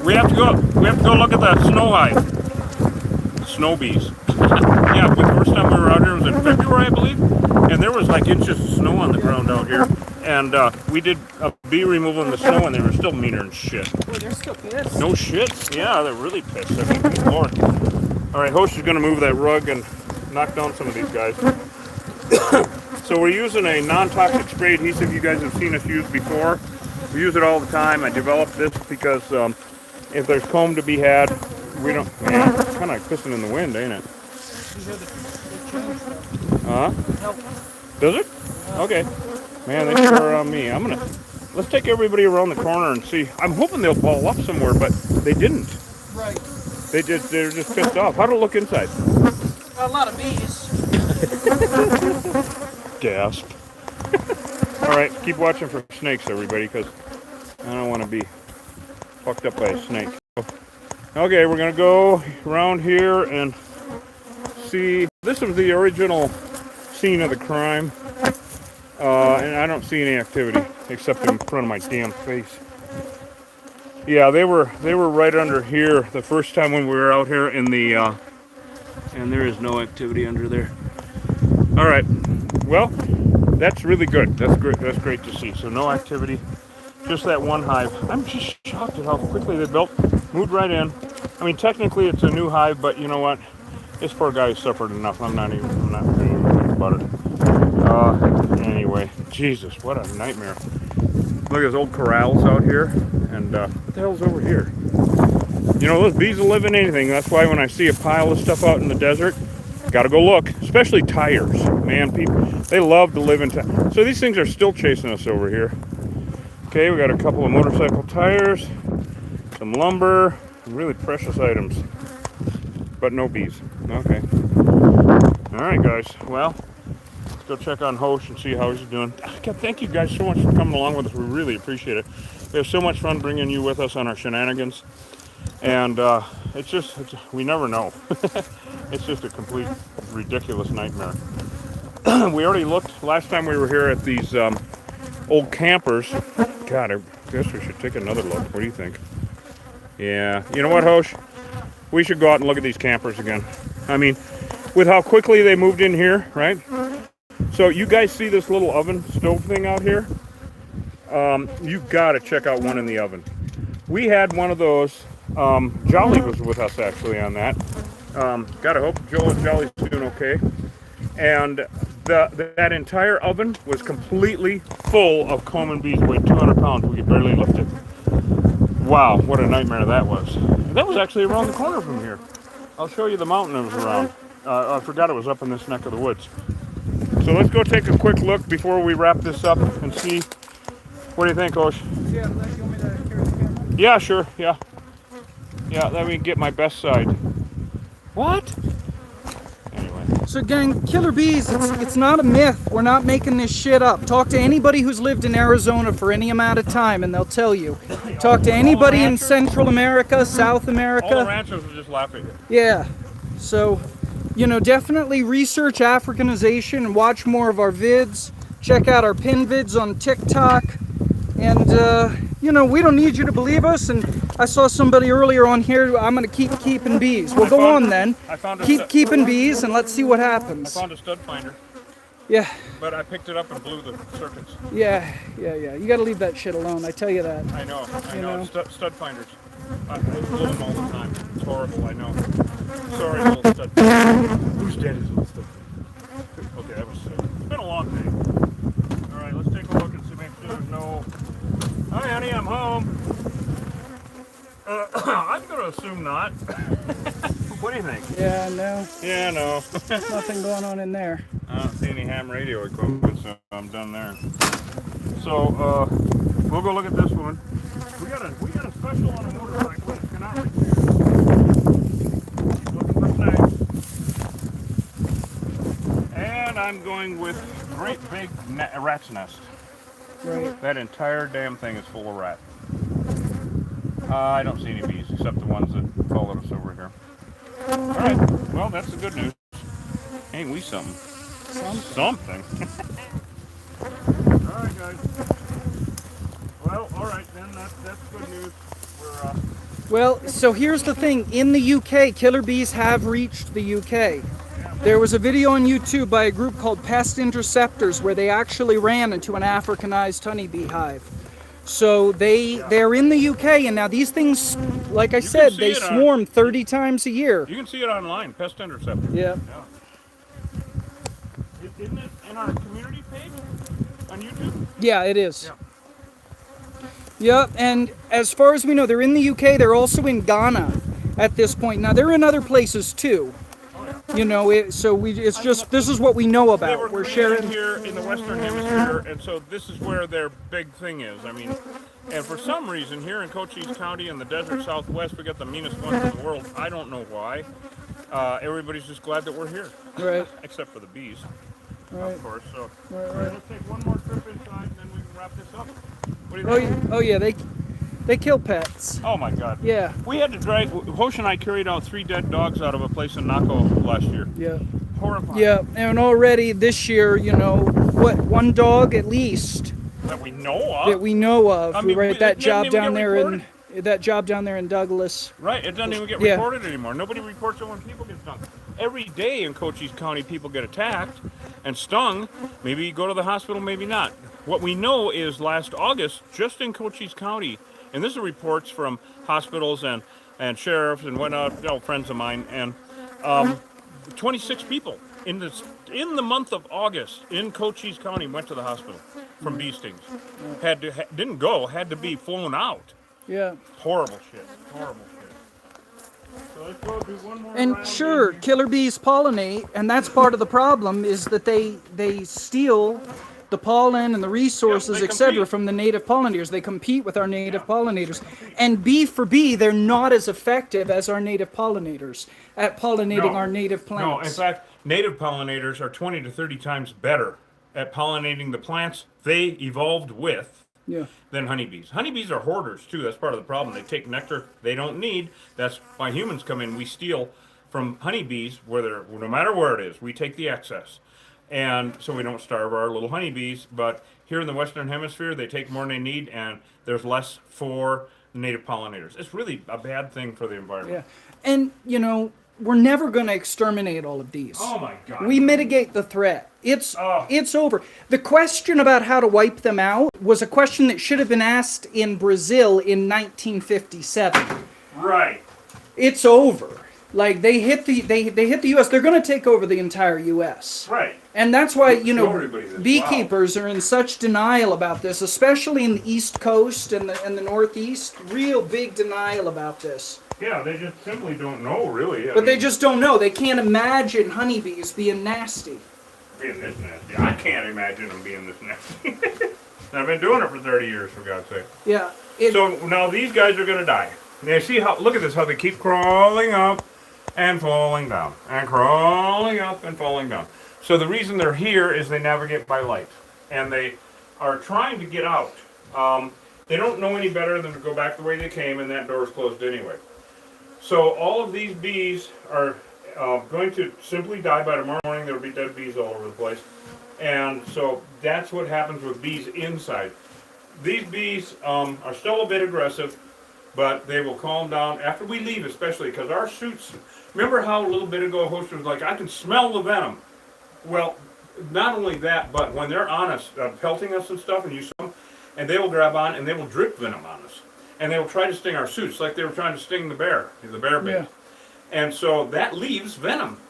We have to go look at the snow hive. Snow bees. Yeah, the first time we were out here was in February, I believe, and there was like inches of snow on the ground out here. And we did a bee removal in the snow, and they were still meaner than shit. Oh, they're still pissed. No shit? Yeah, they're really pissed. I mean, good Lord. All right, Host is going to move that rug and knock down some of these guys. So we're using a non-toxic spray adhesive you guys have seen us use before. We use it all the time. I developed this because if there's comb to be had, we don't... Man, it's kind of like pissing in the wind, ain't it? Does it? Okay. Man, they sure are on me. Let's take everybody around the corner and see. I'm hoping they'll ball up somewhere, but they didn't. Right. They're just pissed off. How'd it look inside? A lot of bees. Gasp. All right, keep watching for snakes, everybody, because I don't want to be fucked up by a snake. Okay, we're going to go around here and see. This was the original scene of the crime, and I don't see any activity except in front of my damn face. Yeah, they were right under here the first time when we were out here in the, and there is no activity under there. All right, well, that's really good. That's great. That's great to see. So no activity, just that one hive. I'm just shocked at how quickly they moved right in. I mean, technically it's a new hive, but you know what? This poor guy suffered enough. I'm not even thinking about it. Anyway, Jesus, what a nightmare. Look at those old corrals out here, and what the hell's over here? You know, those bees will live in anything. That's why when I see a pile of stuff out in the desert, gotta go look. Especially tires, man. People, they love to live in tires. So these things are still chasing us over here. Okay, we got a couple of motorcycle tires, some lumber, some really precious items, but no bees. Okay. All right, guys. Well, let's go check on Hosh and see how he's doing. God, thank you guys so much for coming along with us. We really appreciate it. We have so much fun bringing you with us on our shenanigans, and we never know. It's just a complete ridiculous nightmare. We already looked last time we were here at these old campers. God, I guess we should take another look. What do you think? Yeah, you know what, Hosh? We should go out and look at these campers again. I mean, with how quickly they moved in here, right? So you guys see this little oven stove thing out here? You've got to check out one in the oven. We had one of those. Jolly was with us actually on that. Gotta hope Jolly's doing okay. And that entire oven was completely full of comb and bees. Weighed 200 pounds. We could barely lift it. Wow, what a nightmare that was. That was actually around the corner from here. I'll show you the mountain it was around. I forgot it was up in this neck of the woods. So let's go take a quick look before we wrap this up and see. What do you think, Hosh? Yeah, you want me to carry the camera? Yeah, sure. Yeah. Yeah, let me get my best side. What? Anyway. So gang, killer bees, it's not a myth. We're not making this shit up. Talk to anybody who's lived in Arizona for any amount of time and they'll tell you. Talk to anybody in Central America, South America. All the ranchers were just laughing. Yeah. So, you know, definitely research Africanization and watch more of our vids. Check out our pin vids on TikTok. And, you know, we don't need you to believe us. And I saw somebody earlier on here, I'm going to keep keeping bees. Well, go on then. Keep keeping bees and let's see what happens. I found a stud finder. Yeah. But I picked it up and blew the circuits. Yeah. You got to leave that shit alone. I tell you that. I know. Stud finders. I blew them all the time. It's horrible, I know. Sorry, little stud finder. Who's dead is little stud finder? Okay, that was sick. It's been a long day. All right, let's take a look and see, make sure there's no... Hi, honey, I'm home. I'm going to assume not. What do you think? Yeah, no. Yeah, no. Nothing going on in there. I don't see any ham radio equipment, so I'm done there. So, we'll go look at this one. We got a special on a motorcycle that cannot repair. Looking for snakes. And I'm going with great big rat's nest. Right. That entire damn thing is full of rats. I don't see any bees except the ones that followed us over here. Alright, well, that's the good news. Ain't we something? Something. Alright, guys. Well, alright then, that's good news. Well, so here's the thing. In the UK, killer bees have reached the UK. There was a video on YouTube by a group called Pest Interceptors where they actually ran into an Africanized honeybee hive. So they're in the UK, and now these things, like I said, they swarm 30 times a year. You can see it online, Pest Interceptors. Yeah. Isn't it in our community page on YouTube? Yeah, it is. Yeah. Yep, and as far as we know, they're in the UK. They're also in Ghana at this point. Now, they're in other places too. You know, this is what we know about. We're sharing here in the Western Hemisphere, and so this is where their big thing is. I mean, and for some reason here in Cochise County in the desert Southwest, we got the meanest ones in the world. I don't know why. Everybody's just glad that we're here. Right. Except for the bees. Right. of course. So Right, all right, let's take one more trip inside, and then we can wrap this up. What do you Oh, think? oh yeah, they kill pets. Oh my God. Yeah. We had to drag. Hosh and I carried out 3 dead dogs out of a place in Naco last year. Yeah. Horrifying. Yeah, and already this year, what, one dog at least That we know of. that we know of. I mean, Right, it doesn't even that job down there in Douglas. Right, it doesn't even get Yeah. reported anymore. Nobody reports it when people get stung. Every day in Cochise County, people get attacked and stung. Maybe you go to the hospital, maybe not. What we know is last August, just in Cochise County, and this is reports from hospitals and sheriffs and whatnot, friends of mine, and 26 people in the month of August in Cochise County went to the hospital from bee stings. Didn't go, had to be flown out. Yeah. Horrible shit. Horrible shit. So let's go do one more And round sure, in here. killer bees pollinate, and that's part of the problem is that they steal the pollen and the resources, Yeah, they etc., compete. from the native pollinators. They compete with our native pollinators. And bee for bee, they're not as effective as our native pollinators at pollinating No. our native plants. No, in fact, native pollinators are 20 to 30 times better at pollinating the plants they evolved with Yeah. than honeybees. Honeybees are hoarders too. That's part of the problem. They take nectar they don't need. That's why humans come in. We steal from honeybees, no matter where it is. We take the excess, and so we don't starve our little honeybees. But here in the Western Hemisphere, they take more than they need, and there's less for native pollinators. It's really a bad thing for the environment. Yeah. And, we're never going to exterminate all of these. Oh my God. We mitigate the threat. It's Oh. it's over. The question about how to wipe them out was a question that should have been asked in Brazil in 1957. Right. It's over. Like they hit the US, they're going to take over the entire US. Right. And that's why, Show everybody this. beekeepers are in such denial about this, especially in the East Coast and the Northeast. Real big denial about this. Yeah, they just simply don't know, really. But they just don't know. They can't imagine honeybees being nasty. being this nasty. I can't imagine them being this nasty. I've been doing it for 30 years, for God's sake. Yeah. So now these guys are going to die. Now see how, look at this, how they keep crawling up and falling down, and crawling up and falling down. So the reason they're here is they navigate by light, and they are trying to get out. They don't know any better than to go back the way they came, and that door is closed anyway. So all of these bees are going to simply die by tomorrow morning. There will be dead bees all over the place. And so that's what happens with bees inside. These bees are still a bit aggressive, but they will calm down after we leave, especially because our suits. Remember how a little bit ago, Host was like, I can smell the venom. Well, not only that, but when they're on us, pelting us and stuff, and you smell them, and they will grab on and they will drip venom on us. And they will try to sting our suits like they were trying to sting the bear bait. Yeah. And so that leaves venom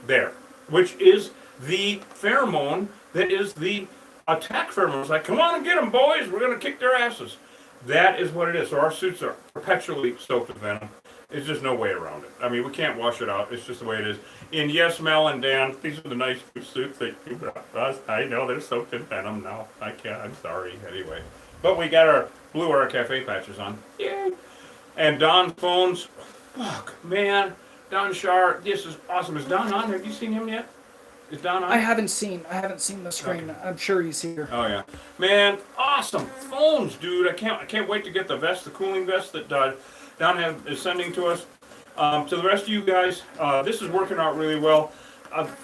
there, which is the pheromone that is the attack pheromone. It's like, come on and get them, boys. We're going to kick their asses. That is what it is. So our suits are perpetually soaked with venom. There's just no way around it. I mean, we can't wash it out. It's just the way it is. And yes, Mel and Dan, these are the nice suits that you brought us. I know they're soaked in venom now. I can't. I'm sorry. Anyway. But we got our Blue Aura Cafe patches on. Yay. And Don's phones. Fuck, man. Don Shar, this is awesome. Is Don on? Have you seen him yet? Is Don on? I haven't seen the screen. Okay. I'm sure he's here. Oh yeah, man, awesome phones, dude. I can't wait to get the vest, the cooling vest that Don is sending to us. To the rest of you guys, this is working out really well.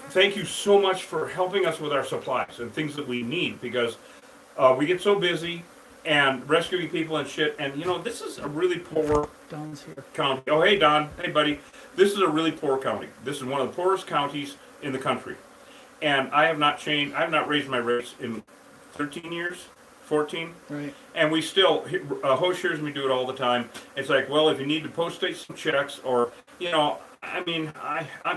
Thank you so much for helping us with our supplies and things that we need, because we get so busy and rescuing people and shit. And this is a really poor Don's here. county. Oh, hey Don, hey buddy. This is a really poor county. This is one of the poorest counties in the country. And I have not raised my rates in 13 years, 14. Right. And we still, Host hears me do it all the time. It's like, well, if you need to post-date some checks, or, I mean,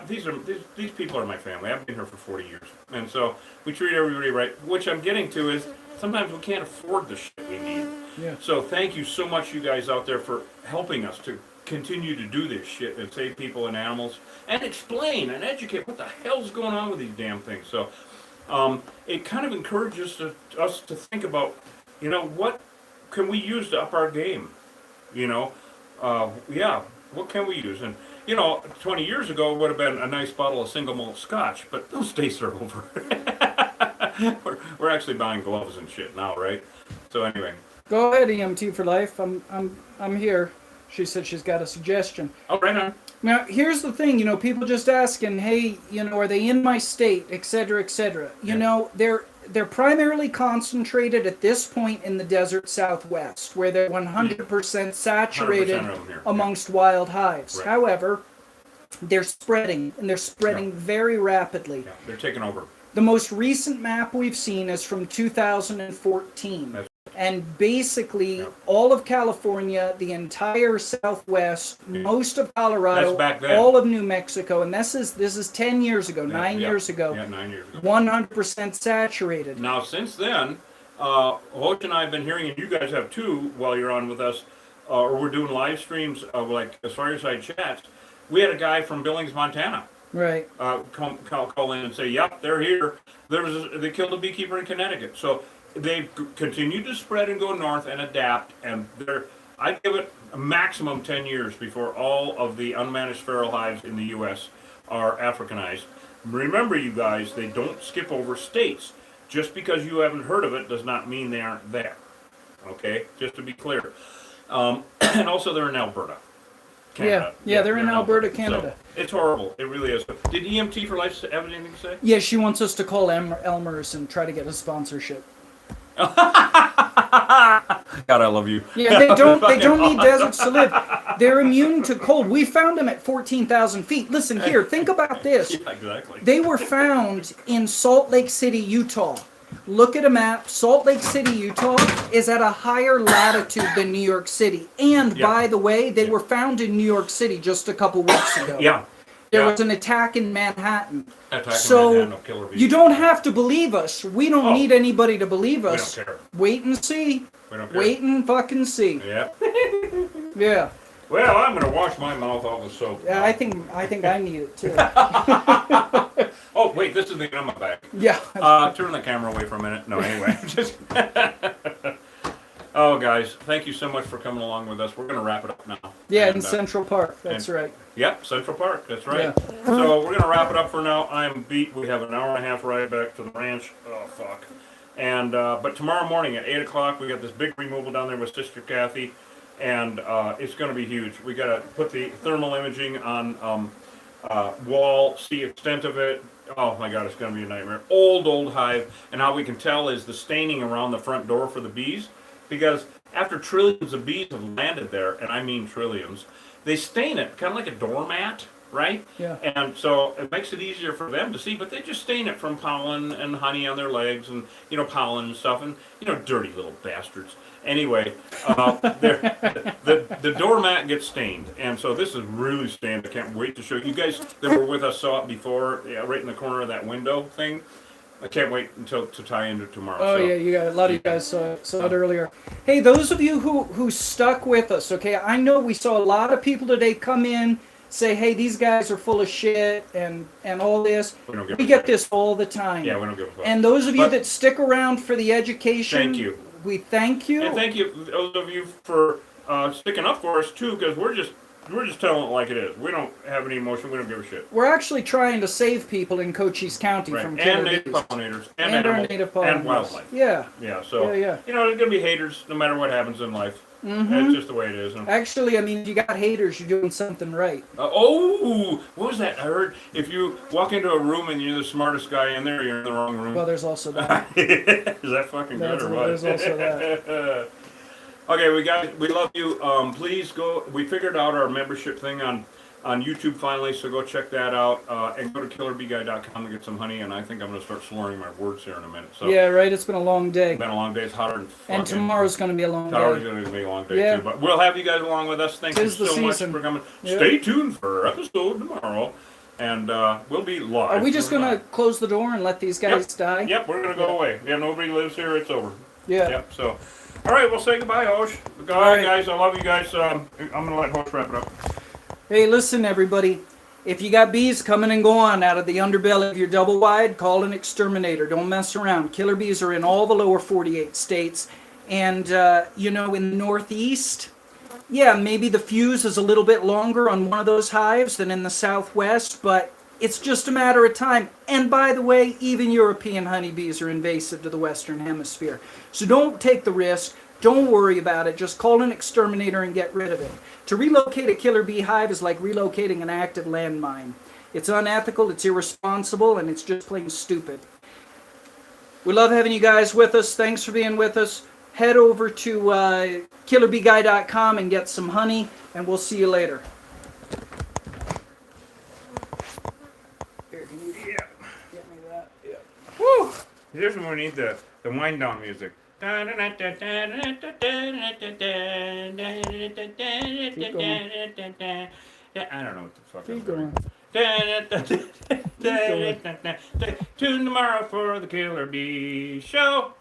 these people are my family. I've been here for 40 years. And so we treat everybody right. Which I'm getting to is, sometimes we can't afford the shit we need. Yeah. So thank you so much, you guys out there, for helping us to continue to do this shit and save people and animals and explain and educate what the hell's going on with these damn things. So it kind of encourages us to think about, what can we use to up our game? What can we use? And 20 years ago it would have been a nice bottle of single malt scotch, but those days are over. we're actually buying gloves and shit now, right? So anyway. Go ahead, EMT for life. I'm here. She said she's got a suggestion. Oh, right on. Now, here's the thing, people just asking, hey, are they in my state, et cetera, et cetera. They're primarily concentrated at this point in the desert Southwest, where they're 100% saturated 100% of them here. amongst wild hives. Right. However, they're spreading, and they're spreading very rapidly. Yeah, they're taking over. The most recent map we've seen is from 2014. And basically, all of California, the entire Southwest, most of Colorado, That's back then. all of New Mexico, and this is 10 years ago, 9 years ago. Yeah, 9 years ago. 100% saturated. Now, since then, Hoach and I have been hearing, and you guys have too, while you're on with us, or we're doing live streams of like as fireside chats. We had a guy from Billings, Montana, Right. call in and say, "Yep, they're here. They killed a beekeeper in Connecticut." So they've continued to spread and go north and adapt, and I'd give it a maximum 10 years before all of the unmanaged feral hives in the U.S. are Africanized. Remember, you guys, they don't skip over states. Just because you haven't heard of it does not mean they aren't there. Okay, just to be clear. And also, they're in Alberta, Canada. Yeah, they're in Alberta, Canada. So it's horrible. It really is. Did EMT for Life have anything to say? Yeah, she wants us to call Elmer's and try to get a sponsorship. God, I love you. Yeah, they don't need deserts to live. They're immune to cold. We found them at 14,000 feet. Listen here, think about this. Yeah, exactly. They were found in Salt Lake City, Utah. Look at a map. Salt Lake City, Utah is at a higher latitude than New York City. And by the way, they were found in New York City just a couple weeks ago. Yeah. There was an attack in Manhattan. Killer bees. You don't have to believe us. We don't need anybody to believe us. We don't care. Wait and see. We don't care. Wait and fucking see. Yeah. Yeah. Well, I'm gonna wash my mouth off with soap. Yeah, I think I need it too. Oh wait, this is the on my back. Yeah. Turn the camera away for a minute. No, anyway. Oh, guys, thank you so much for coming along with us. We're gonna wrap it up now. Yeah, And, in Central Park. That's right. Yep, Central Park. That's right. Yeah. So we're gonna wrap it up for now. I'm beat. We have an hour and a half ride back to the ranch. Oh fuck. And but tomorrow morning at 8 o'clock, we got this big removal down there with Sister Kathy, and it's gonna be huge. We gotta put the thermal imaging on wall, see extent of it. Oh my God, it's gonna be a nightmare. Old hive, and how we can tell is the staining around the front door for the bees, because after trillions of bees have landed there, and I mean trillions, they stain it, kind of like a doormat, right? Yeah. And so it makes it easier for them to see, but they just stain it from pollen and honey on their legs and, pollen and stuff, and, dirty little bastards. Anyway, the doormat gets stained, and so this is really stained. I can't wait to show you guys that were with us saw it before, right in the corner of that window thing. I can't wait until to tie into tomorrow. Oh, yeah, you got a lot of you guys saw it earlier. Hey, those of you who stuck with us, okay, I know we saw a lot of people today come in, say, hey, these guys are full of shit and all this. We get this all the time. Yeah, we don't give a fuck. And those of you that stick around for the education, thank you. We thank you. And thank you, those of you, for sticking up for us, too, because we're just telling it like it is. We don't have any emotion. We don't give a shit. We're actually trying to save people in Cochise County from killer bees. And native pollinators. And our animals. native pollinators. And wildlife. Yeah. Yeah, so, Yeah. there's going to be haters no matter what happens in life. Mm-hmm. That's just the way it is. Actually, I mean, if you got haters, you're doing something right. What was that? I heard if you walk into a room and you're the smartest guy in there, you're in the wrong room. Well, there's also that. Is that fucking good or what? There's also that. Okay, we love you. Please go. We figured out our membership thing on YouTube finally, so go check that out. And go to killerbeeguy.com to get some honey. And I think I'm going to start slurring my words here in a minute. So yeah, right. It's been a long day. It's been a long day. It's hotter than fucking. And tomorrow's going to be a long day. Tomorrow's going to be a long day too. But we'll have you guys along with us. Thank you so much for coming. Yep. Stay tuned for our episode tomorrow. And we'll be live. Are we just going to close the door and let these guys die? Yep, we're going to go away. Yeah, nobody lives here. It's over. Yeah. Yep, so. All right, we'll say goodbye, Hosh. Goodbye, guys. I love you guys. I'm going to let Hosh wrap it up. Hey, listen, everybody. If you got bees coming and going out of the underbelly of your double wide, call an exterminator. Don't mess around. Killer bees are in all the lower 48 states. And, in the Northeast, yeah, maybe the fuse is a little bit longer on one of those hives than in the Southwest, but It's just a matter of time. And by the way, even European honeybees are invasive to the Western Hemisphere. So don't take the risk. Don't worry about it. Just call an exterminator and get rid of it. To relocate a killer bee hive is like relocating an active landmine. It's unethical, it's irresponsible, and it's just plain stupid. We love having you guys with us. Thanks for being with us. Head over to killerbeeguy.com and get some honey, and we'll see you later. Here, can you get me that? Yeah. Woo! Here's when we need the wind down music. I don't know what the fuck I'm doing. Tune tomorrow for the Killer Bee Show.